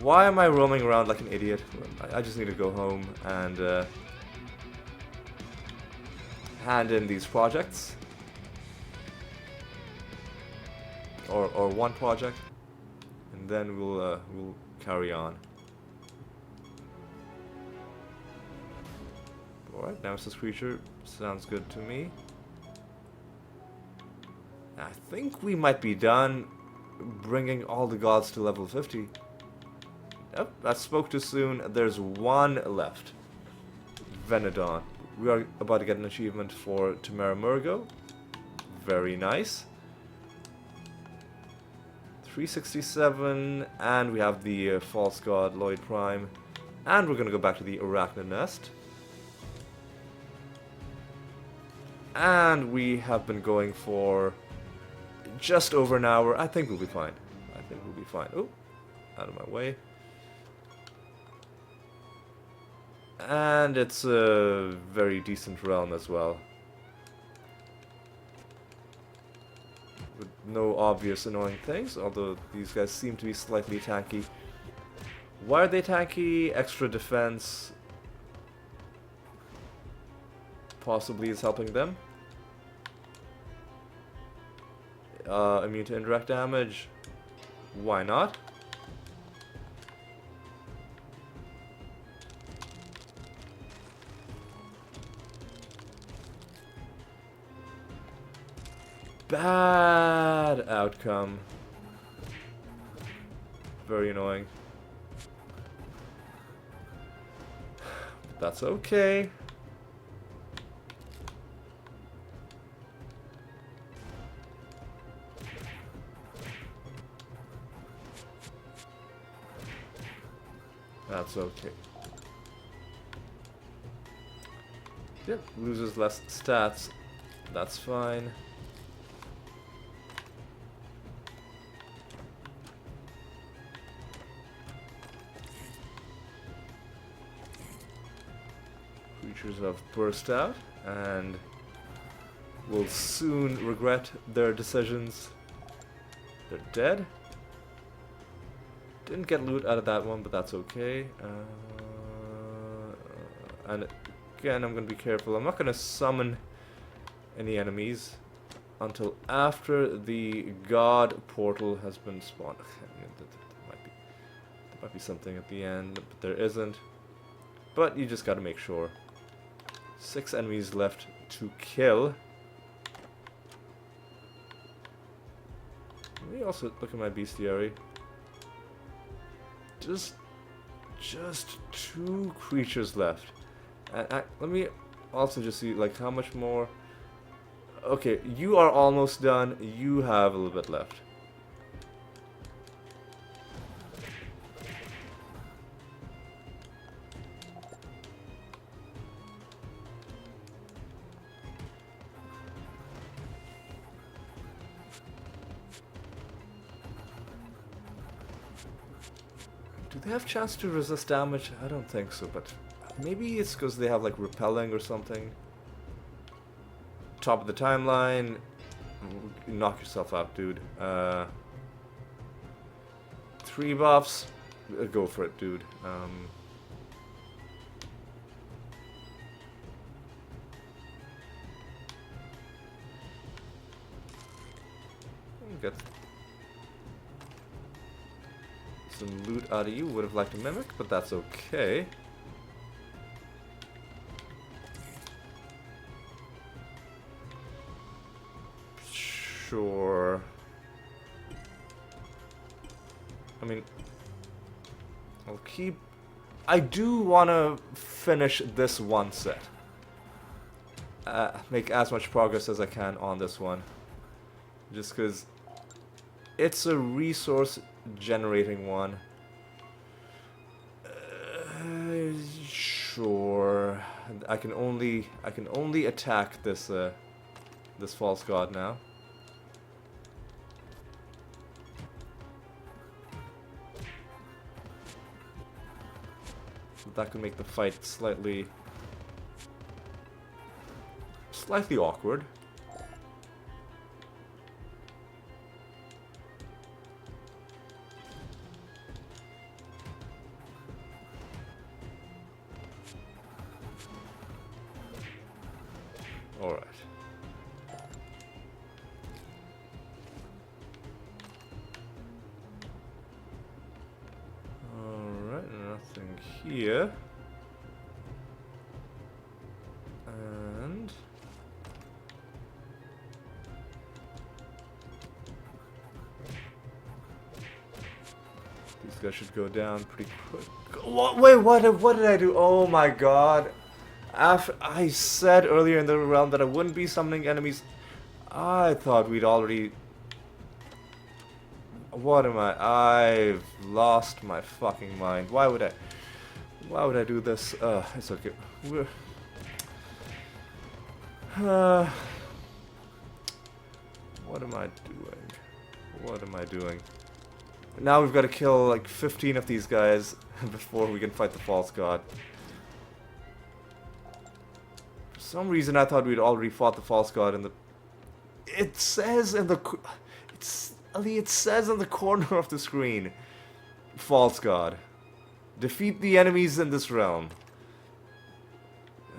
Why am I roaming around like an idiot? I just need to go home and hand in these projects. Or one project, and then we'll carry on. Alright, Nemesis creature sounds good to me. I think we might be done bringing all the gods to level 50. Yep, I spoke too soon. There's one left. Venedon. We are about to get an achievement for Tamara Murgo. Very nice. 367, and we have the false god Lloyd Prime, and we're gonna go back to the Arachnid Nest, and we have been going for just over an hour. I think we'll be fine. Oh, out of my way. And it's a very decent realm as well, with no obvious annoying things, although these guys seem to be slightly tanky. Why are they tanky? Extra defense possibly is helping them. Immune to indirect damage. Why not? Bad outcome. Very annoying. But that's okay. That's okay. Yep, loses less stats. That's fine. Creatures have burst out and will soon regret their decisions. They're dead. Didn't get loot out of that one, but that's okay. And again, I'm going to be careful. I'm not going to summon any enemies until after the God portal has been spawned. There might be something at the end, but there isn't. But you just got to make sure. 6 enemies left to kill. Let me also look at my bestiary. Just 2 creatures left. And let me also just see like how much more. Okay, you are almost done. You have a little bit left. Do they have chance to resist damage? I don't think so, but maybe it's because they have like repelling or something. Top of the timeline. Knock yourself out, dude. 3 buffs. Go for it, dude. Get some loot out of you. Would have liked a mimic, but that's okay. Sure. I mean, I'll keep. I do want to finish this one set. Make as much progress as I can on this one. Just because it's a resource generating one. Sure. I can only attack this this false god now. So that can make the fight slightly awkward. Alright. Alright, nothing here. And these guys should go down pretty quick. Wait, what did I do? Oh my god. I said earlier in the realm that I wouldn't be summoning enemies. I thought we'd already... What am I? I've lost my fucking mind. Why would I do this? It's okay. What am I doing? What am I doing? Now we've got to kill like 15 of these guys before we can fight the false god. For some reason I thought we'd already fought the false god in the... It says in the... It says in the corner of the screen. False god. Defeat the enemies in this realm.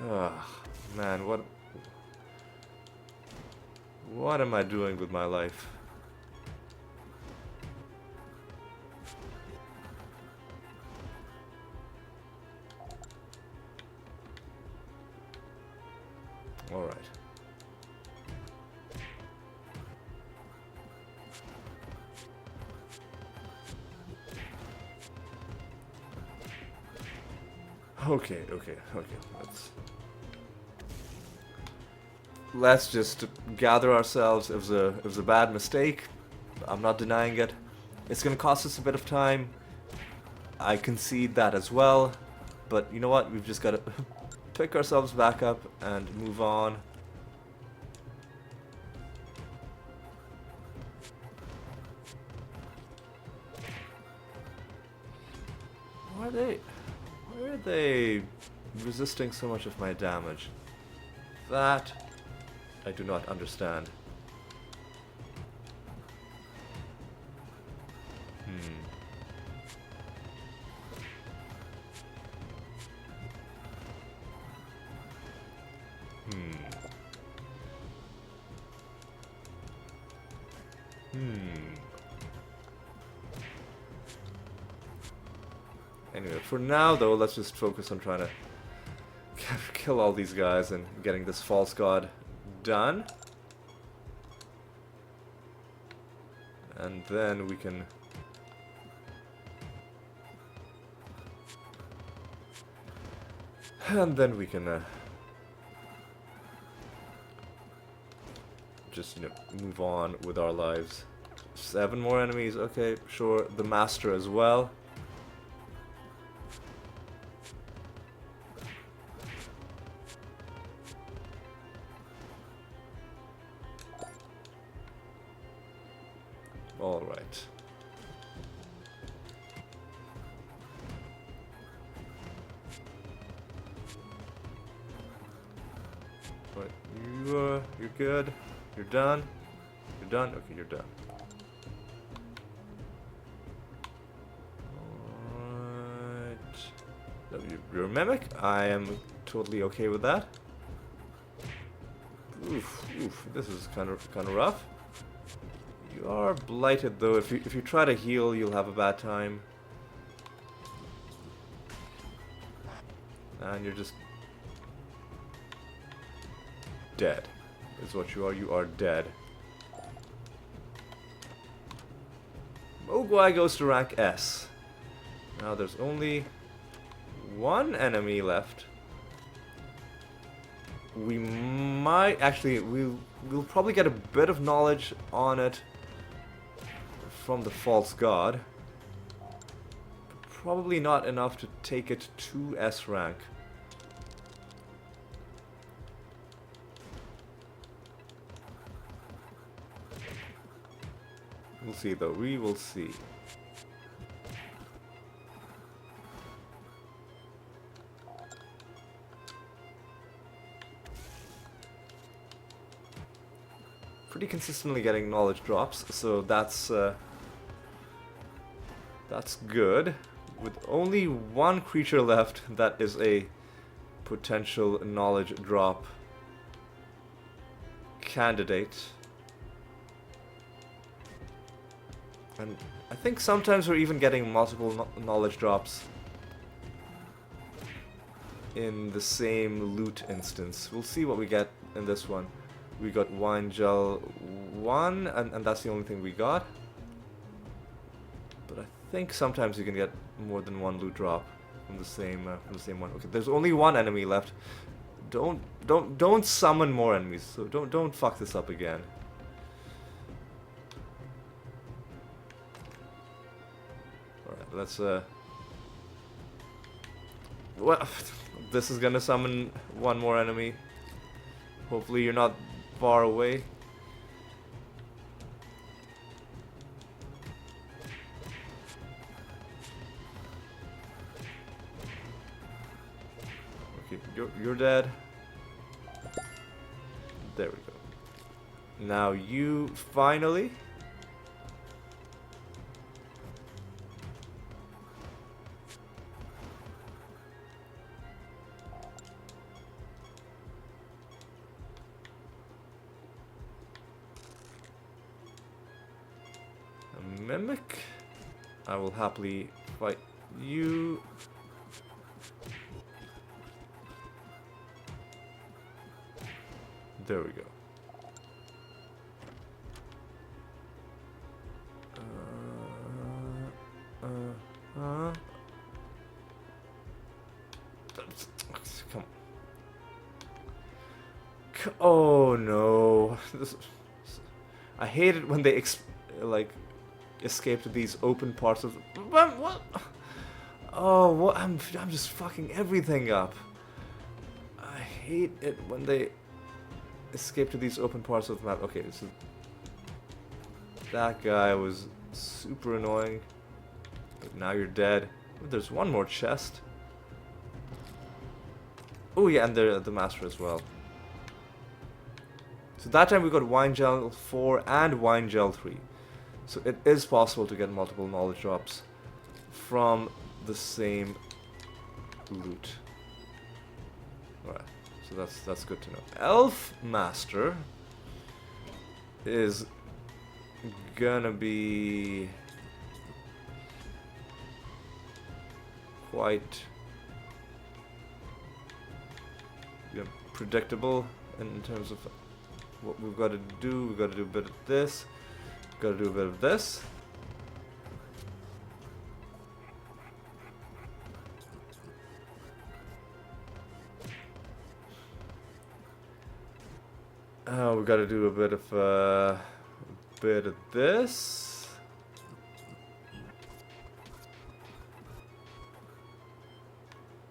Ugh, man, what am I doing with my life? All right. Okay. Let's just gather ourselves. It was a bad mistake. I'm not denying it. It's gonna cost us a bit of time. I concede that as well. But you know what? We've just gotta pick ourselves back up and move on. Why are they resisting so much of my damage? That I do not understand. Anyway, for now though, let's just focus on trying to kill all these guys and getting this false god done. And then we can... just, move on with our lives. 7 more enemies, okay, sure. The master as well. All right. Right, you're good. You're done. You're done. Okay, you're done. Alright. You're a mimic. I am totally okay with that. Oof. This is kind of rough. You are blighted though. If you try to heal, you'll have a bad time. And you're just dead. Is what you are. You are dead. Mogwai goes to rank S. Now there's only one enemy left. We might actually we'll probably get a bit of knowledge on it from the false god. Probably not enough to take it to S rank. We'll see though, we will see. Pretty consistently getting knowledge drops, so that's good. With only one creature left, that is a potential knowledge drop candidate. And I think sometimes we're even getting multiple knowledge drops in the same loot instance. We'll see what we get in this one. We got wine gel 1, and that's the only thing we got. But I think sometimes you can get more than one loot drop from the same one. Okay, there's only one enemy left. Don't summon more enemies. So don't fuck this up again. Let's well, this is gonna summon one more enemy. Hopefully you're not far away. Okay, you're dead. There we go. Now you finally. Mimic. I will happily fight you. There we go. Come on. Oh no. I hate it when they escape to these open parts of the... What? Oh, what? I'm just fucking everything up. hate it when they escape to these open parts of the map. Okay, so that guy was super annoying. But now you're dead. There's one more chest. Oh yeah, and the master as well. So that time we got wine gel 4 and wine gel 3. So it is possible to get multiple knowledge drops from the same loot. Alright, so that's good to know. Elf Master is gonna be quite predictable in terms of what we've got to do. We've got to do a bit of this, we've got to do a bit of this. We've got to do a bit of this.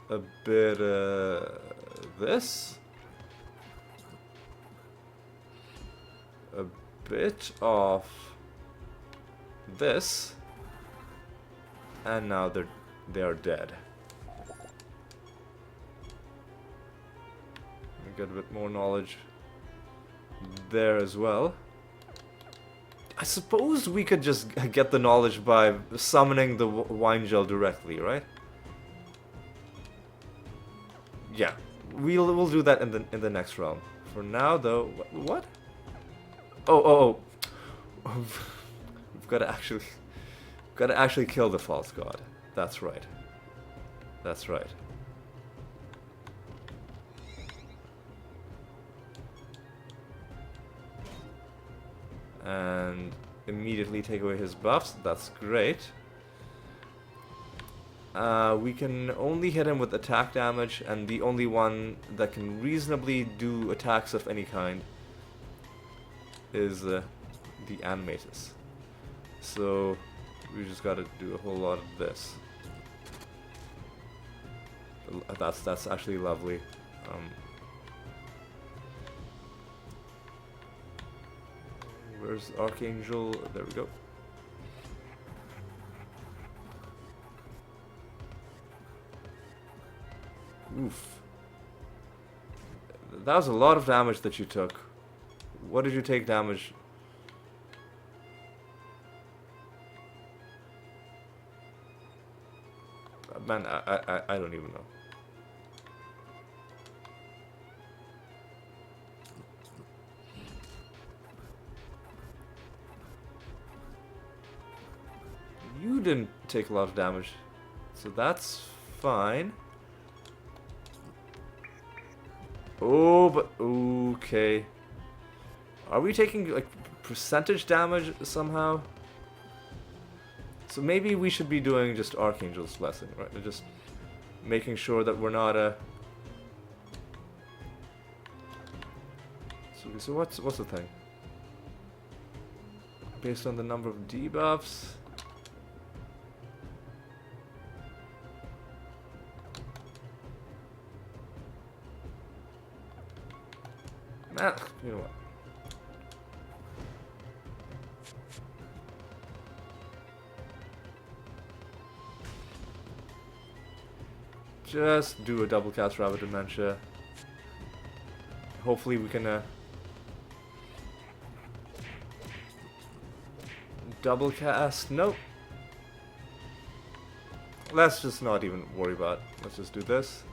A bit of this. A bit of this. And now they are dead. We get a bit more knowledge there as well. I suppose we could just get the knowledge by summoning the wine gel directly, right? Yeah, we'll do that in the next realm. For now, though, what? Oh. We've got to actually kill the false god. That's right. That's right. And immediately take away his buffs. That's great. We can only hit him with attack damage, and the only one that can reasonably do attacks of any kind is the Animatus. So we just gotta do a whole lot of this. That's actually lovely. Where's Archangel? There we go. Oof. That was a lot of damage that you took. What did you take damage? Man, I don't even know. You didn't take a lot of damage, so that's fine. Oh, but okay. Are we taking like percentage damage somehow? So maybe we should be doing just Archangel's Blessing, right? And just making sure that we're not So what's the thing? Based on the number of debuffs. Nah, you know what? Just do a double cast Rabbit Dementia. Hopefully we can double cast. Nope. Let's just not even worry about it. Let's just do this.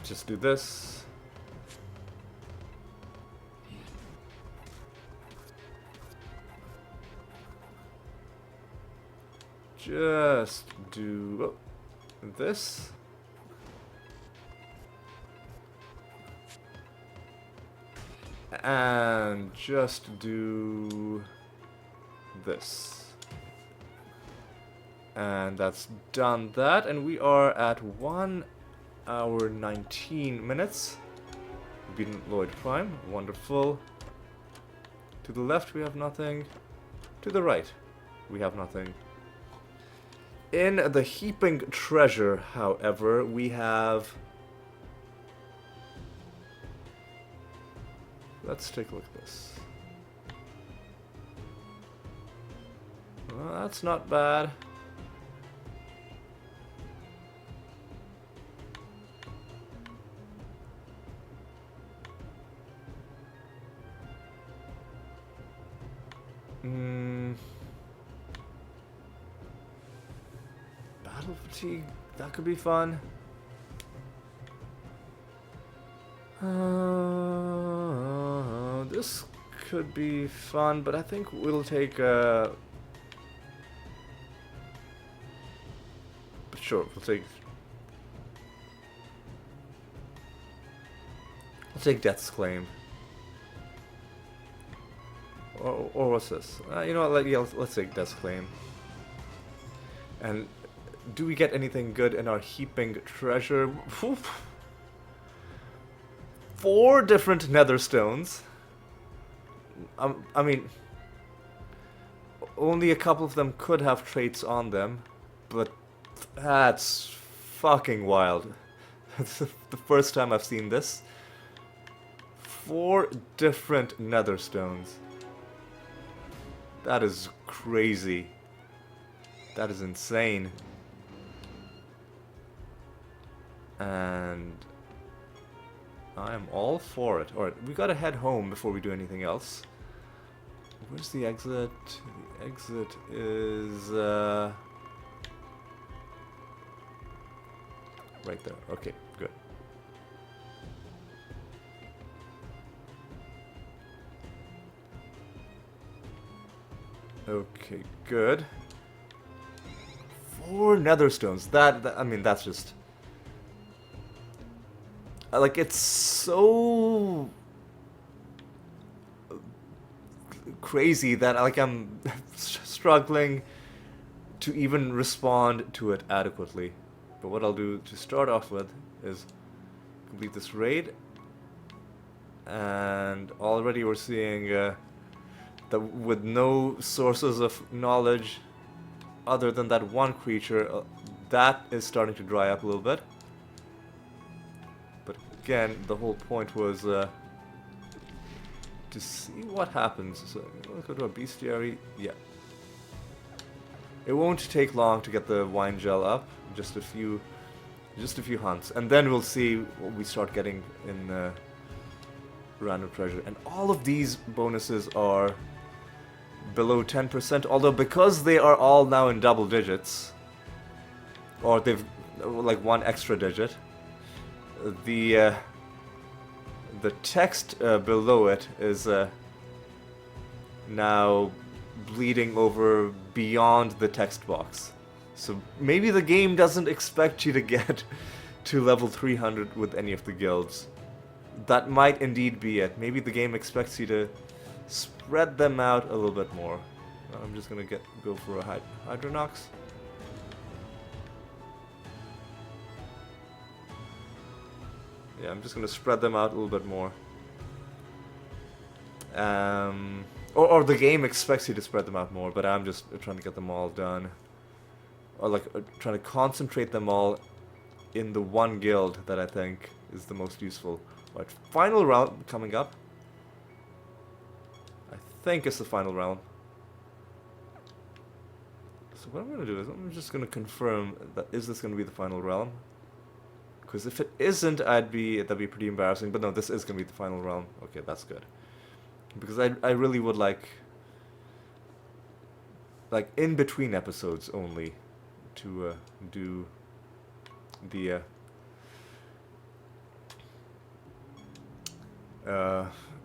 Just do this. Just do this. And just do this. And that's done that, and we are at 1 hour 19 minutes. We've beaten Lloyd Prime, wonderful. To the left we have nothing. To the right we have nothing. In the heaping treasure, however, we have... Let's take a look at this. Well, that's not bad. Battle fatigue, that could be fun. This could be fun, but I think we'll take sure, we'll take Death's Claim. Or what's this? You know what, let's take Death's Claim. And do we get anything good in our heaping treasure? 4 different nether stones. I mean, only a couple of them could have traits on them, but that's fucking wild. It's the first time I've seen this. 4 different nether stones. That is crazy. That is insane. And I am all for it. Alright, we gotta head home before we do anything else. Where's the exit? The exit is right there. Okay, good. Okay, good. 4 nether stones. That I mean, that's just... like, it's so... crazy that, like, I'm struggling to even respond to it adequately. But what I'll do to start off with is complete this raid. And already we're seeing... that with no sources of knowledge other than that one creature, that is starting to dry up a little bit. But again, the whole point was to see what happens. So let's go to a bestiary. Yeah. It won't take long to get the wine gel up. Just a few hunts, and then we'll see what we start getting in random treasure. And all of these bonuses are below 10%, although because they are all now in double digits, or they've like 1 extra digit, the text below it is now bleeding over beyond the text box. So maybe the game doesn't expect you to get to level 300 with any of the guilds. That might indeed be it. Maybe the game expects you to spread them out a little bit more. I'm just gonna go for a Hydronox. Yeah, I'm just gonna spread them out a little bit more. Or the game expects you to spread them out more, but I'm just trying to get them all done. Or like trying to concentrate them all in the one guild that I think is the most useful. Right, final round coming up. I think it's the final round. So what I'm going to do is I'm just going to confirm that is this going to be the final realm. Because if it isn't, that'd be pretty embarrassing. But no, this is going to be the final realm. Okay, that's good. Because I really would like in between episodes only to do the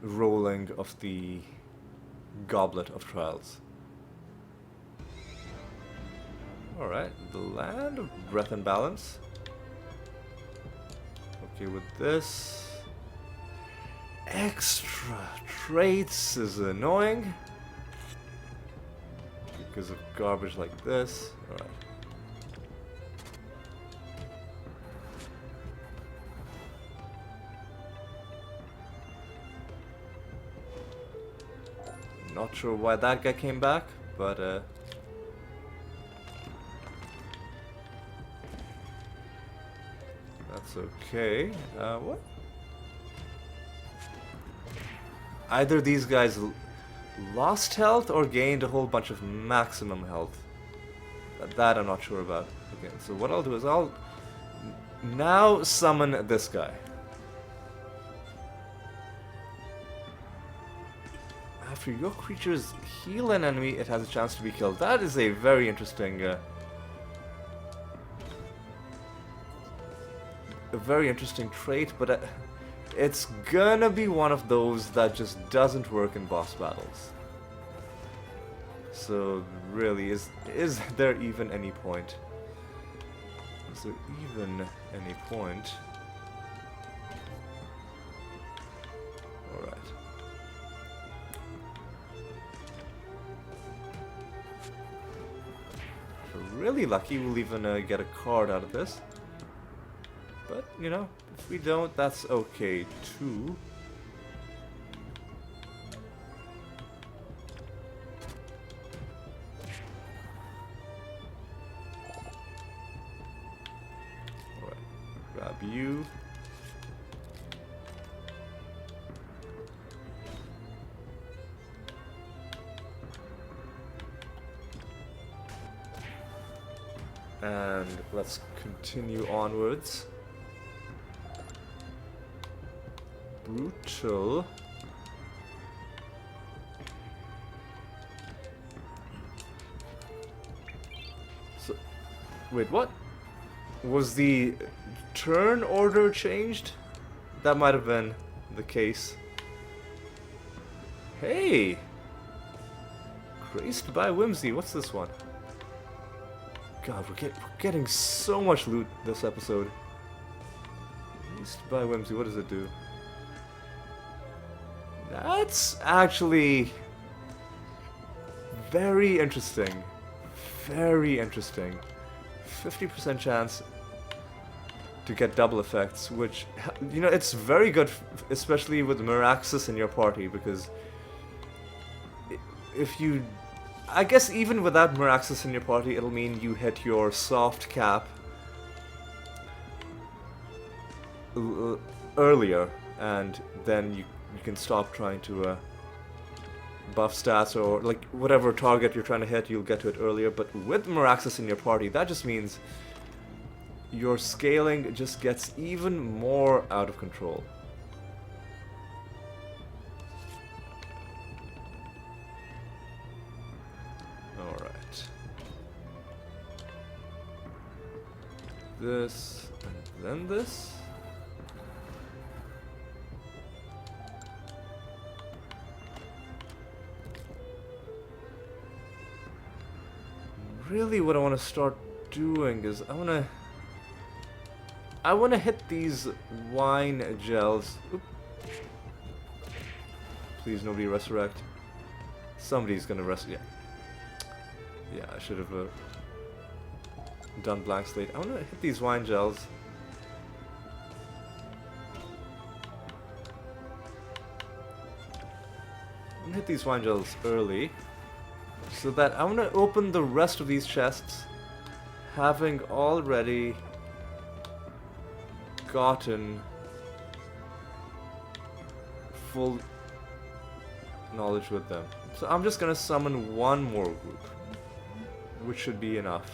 rolling of the Goblet of Trials. Alright, the Land of Breath and Balance. Okay, with this... extra traits is annoying. Because of garbage like this. Alright. Not sure why that guy came back, but It's okay. What? Either these guys lost health or gained a whole bunch of maximum health. That I'm not sure about. Okay, so what I'll do is I'll now summon this guy. After your creatures heal an enemy, it has a chance to be killed. That is a very interesting trait, but it's gonna be one of those that just doesn't work in boss battles. So really, is there even any point? Is there even any point? Alright. If we're really lucky, we'll even get a card out of this. But, you know, if we don't, that's okay too. Alright, grab you. And let's continue onwards. Brutal. So, wait, what? Was the turn order changed? That might have been the case. Hey! Graced by Whimsy. What's this one? God, we're getting so much loot this episode. Graced by Whimsy. What does it do? That's actually very interesting. Very interesting. 50% chance to get double effects, which, you know, it's very good, especially with Miraxis in your party, because if you, I guess even without Miraxis in your party, it'll mean you hit your soft cap earlier, and then you can stop trying to buff stats, or like whatever target you're trying to hit, you'll get to it earlier. But with Miraxis in your party, that just means your scaling just gets even more out of control. Alright. This, and then this. Really, what I want to start doing is I want to hit these wine gels. Oop. Please, nobody resurrect. Somebody's gonna resurrect. Yeah, I should have done blank slate. I want to hit these wine gels. I'm gonna hit these wine gels early, so that I want to open the rest of these chests having already gotten full knowledge with them. So I'm just gonna summon one more group, which should be enough.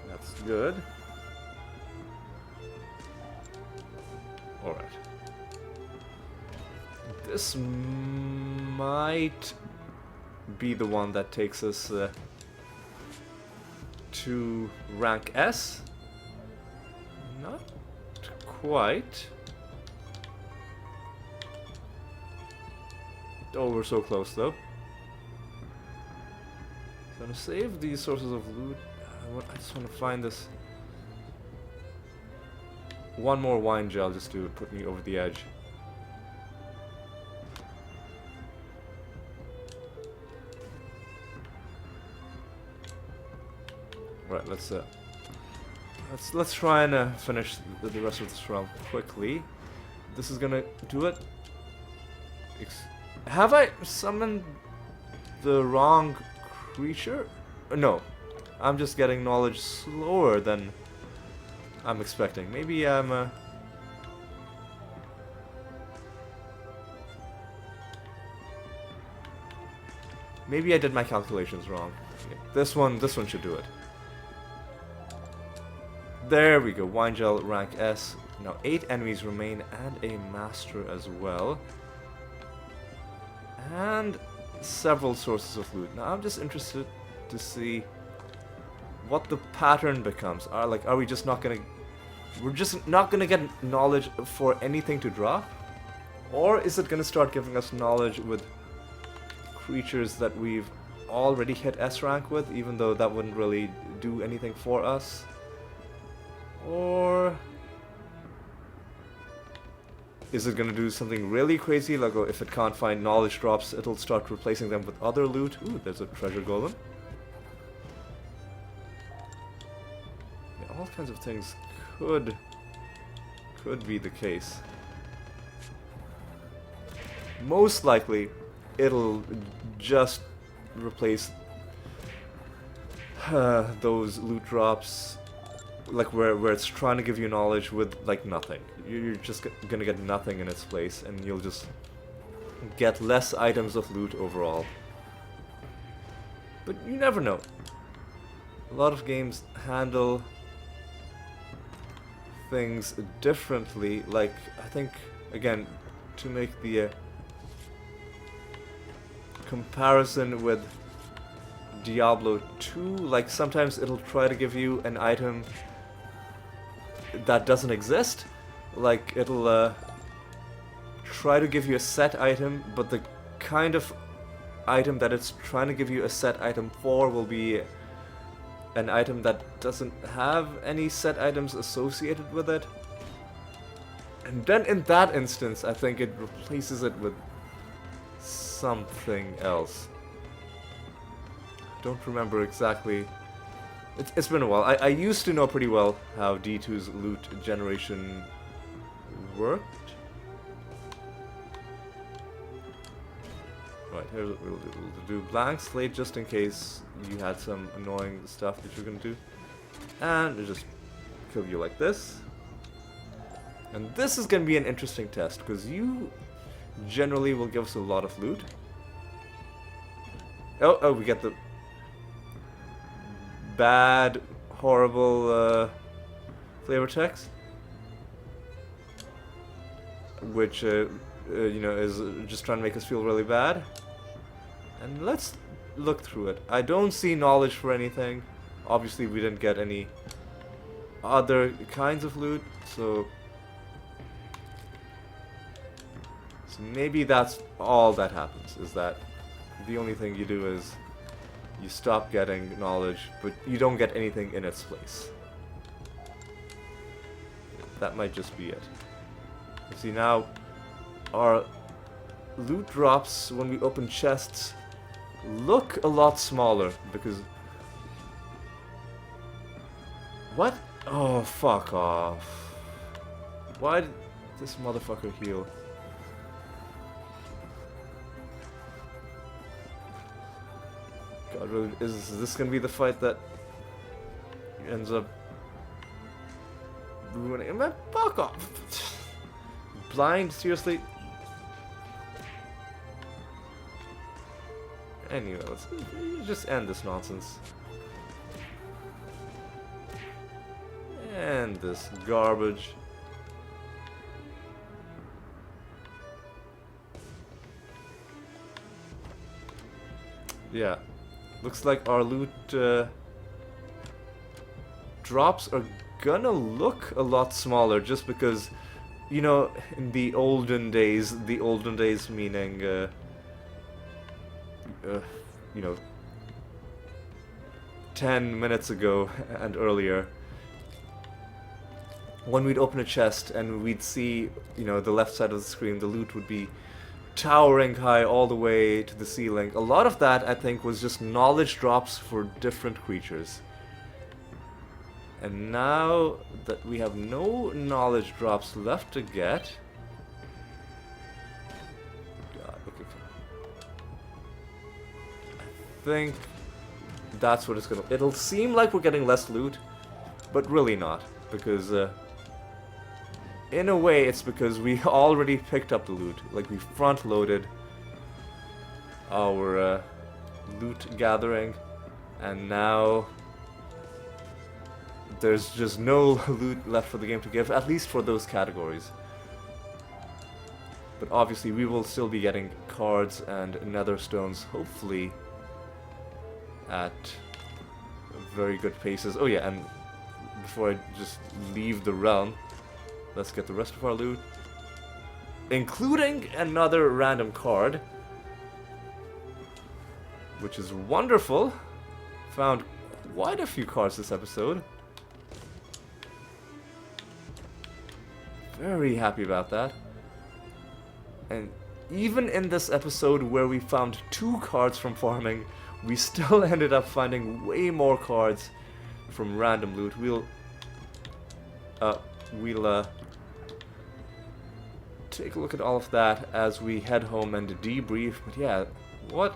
That's good. Alright. This might be the one that takes us to rank S. Not quite. Oh, we're so close though. So I'm gonna save these sources of loot. I just want to find this one more wine gel just to put me over the edge. Right, let's try and finish the rest of this round quickly. This is gonna do it. Have I summoned the wrong creature? No. I'm just getting knowledge slower than I'm expecting. Maybe I'm... Maybe I did my calculations wrong. Okay, this one should do it. There we go. Wine gel rank S. Now 8 enemies remain and a master as well. And several sources of loot. Now I'm just interested to see what the pattern becomes. Are we just not gonna... We're just not gonna get knowledge for anything to drop? Or is it gonna start giving us knowledge with creatures that we've already hit S rank with, even though that wouldn't really do anything for us? Or is it gonna do something really crazy, like if it can't find knowledge drops, it'll start replacing them with other loot? Ooh, there's a treasure golem. Yeah, all kinds of things could be the case. Most likely, it'll just replace those loot drops, like where it's trying to give you knowledge with like nothing. You're just gonna get nothing in its place, and you'll just get less items of loot overall. But you never know. A lot of games handle things differently. Like, I think, again, to make the comparison with Diablo 2, like sometimes it'll try to give you an item that doesn't exist. Like it'll try to give you a set item, but the kind of item that it's trying to give you a set item for will be an item that doesn't have any set items associated with it. And then in that instance, I think it replaces it with something else. Don't remember exactly. It's been a while. I used to know pretty well how D2's loot generation worked. Right, here's what we'll do. Blank slate just in case you had some annoying stuff that you're gonna do. And we'll just kill you like this. And this is gonna be an interesting test, because you generally will give us a lot of loot. Oh, we get the bad, horrible flavor text, which you know, is just trying to make us feel really bad. And let's look through it. I don't see knowledge for anything. Obviously, we didn't get any other kinds of loot, so maybe that's all that happens, is that the only thing you do is you stop getting knowledge, but you don't get anything in its place. That might just be it. You see, now our loot drops when we open chests look a lot smaller, because... What? Oh, fuck off. Why did this motherfucker heal? God, really, is this gonna be the fight that ends up ruining? Man, fuck off! Blind? Seriously? Anyway, let's just end this nonsense. And this garbage. Yeah. Looks like our loot drops are gonna look a lot smaller, just because, you know, in the olden days meaning, you know, 10 minutes ago and earlier, when we'd open a chest and we'd see, you know, the left side of the screen, the loot would be towering high all the way to the ceiling. A lot of that, I think, was just knowledge drops for different creatures. And now that we have no knowledge drops left to get... God, okay. think that's what it's gonna... It'll seem like we're getting less loot, but really not. Because, in a way, it's because we already picked up the loot. Like, we front-loaded our loot gathering, and now there's just no loot left for the game to give, at least for those categories. But obviously we will still be getting cards and nether stones, hopefully, at very good paces. Oh yeah, and before I just leave the realm, let's get the rest of our loot, including another random card, which is wonderful. Found quite a few cards this episode. Very happy about that. And even in this episode where we found 2 cards from farming, we still ended up finding way more cards from random loot. We'll take a look at all of that as we head home and debrief. But yeah, what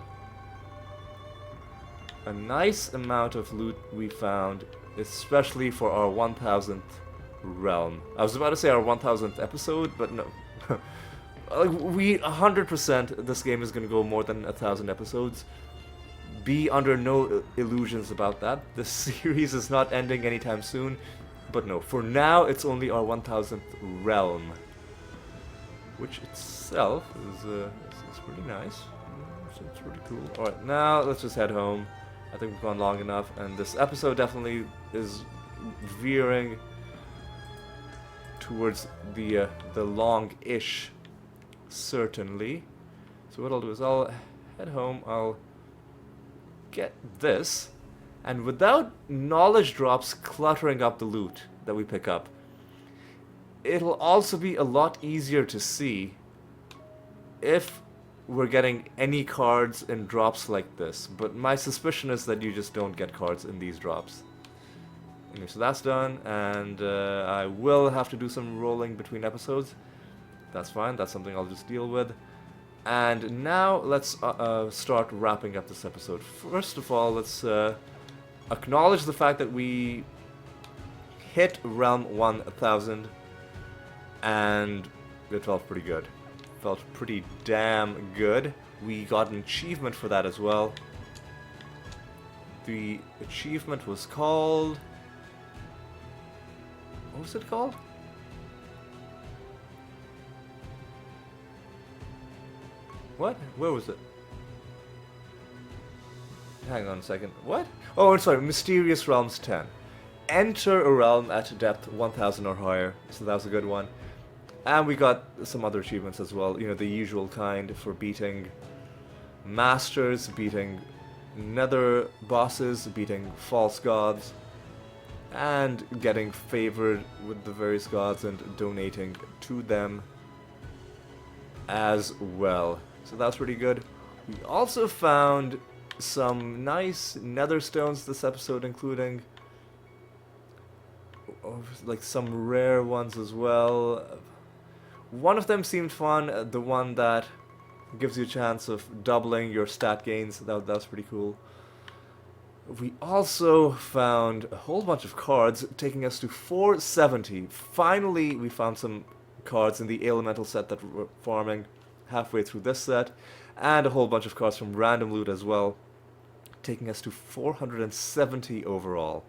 a nice amount of loot we found, especially for our 1000th realm. I was about to say our 1000th episode, but no. Like, we 100% this game is gonna go more than 1000 episodes. Be under no illusions about that. This series is not ending anytime soon. But no, for now it's only our 1000th realm, which itself is pretty nice. It's pretty cool. Alright, now let's just head home. I think we've gone long enough, and this episode definitely is veering towards the long-ish, certainly. So what I'll do is I'll head home, I'll get this, and without knowledge drops cluttering up the loot that we pick up, it'll also be a lot easier to see if we're getting any cards in drops like this. But my suspicion is that you just don't get cards in these drops. Anyway, so that's done, and I will have to do some rolling between episodes. That's fine, that's something I'll just deal with. And now let's start wrapping up this episode. First of all, let's acknowledge the fact that we hit Realm 1000, and it felt pretty good. Felt pretty damn good. We got an achievement for that as well. The achievement was called... what was it called? What? Where was it? Hang on a second. What? Oh, I'm sorry. Mysterious Realms 10. Enter a realm at depth 1000 or higher. So that was a good one. And we got some other achievements as well. You know, the usual kind for beating masters, beating nether bosses, beating false gods, and getting favored with the various gods and donating to them as well. So that's pretty good. We also found some nice nether stones this episode, including like some rare ones as well. One of them seemed fun, the one that gives you a chance of doubling your stat gains. That's pretty cool. We also found a whole bunch of cards, taking us to 470. Finally, we found some cards in the elemental set that we're farming halfway through this set, and a whole bunch of cards from random loot as well, taking us to 470 overall.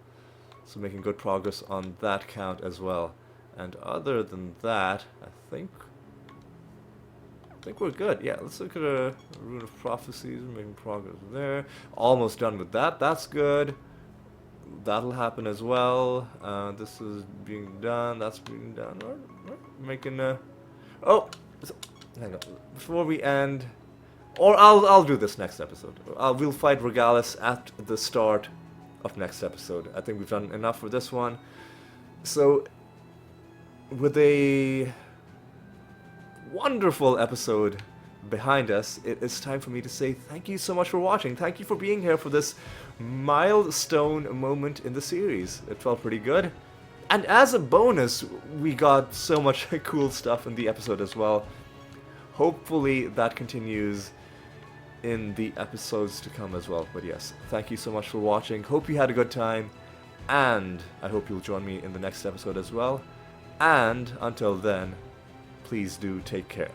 So making good progress on that count as well. And other than that, I think we're good. Yeah, let's look at a Rune of Prophecies. We're making progress there. Almost done with that. That's good. That'll happen as well. This is being done. That's being done. Making a... oh! Hang on. Before we end... or I'll do this next episode. We'll fight Regalis at the start of next episode. I think we've done enough for this one. So, with a wonderful episode behind us, it is time for me to say thank you so much for watching. Thank you for being here for this milestone moment in the series. It felt pretty good. And as a bonus, we got so much cool stuff in the episode as well. Hopefully that continues in the episodes to come as well. But yes, thank you so much for watching. Hope you had a good time, and I hope you'll join me in the next episode as well. And until then, please do take care.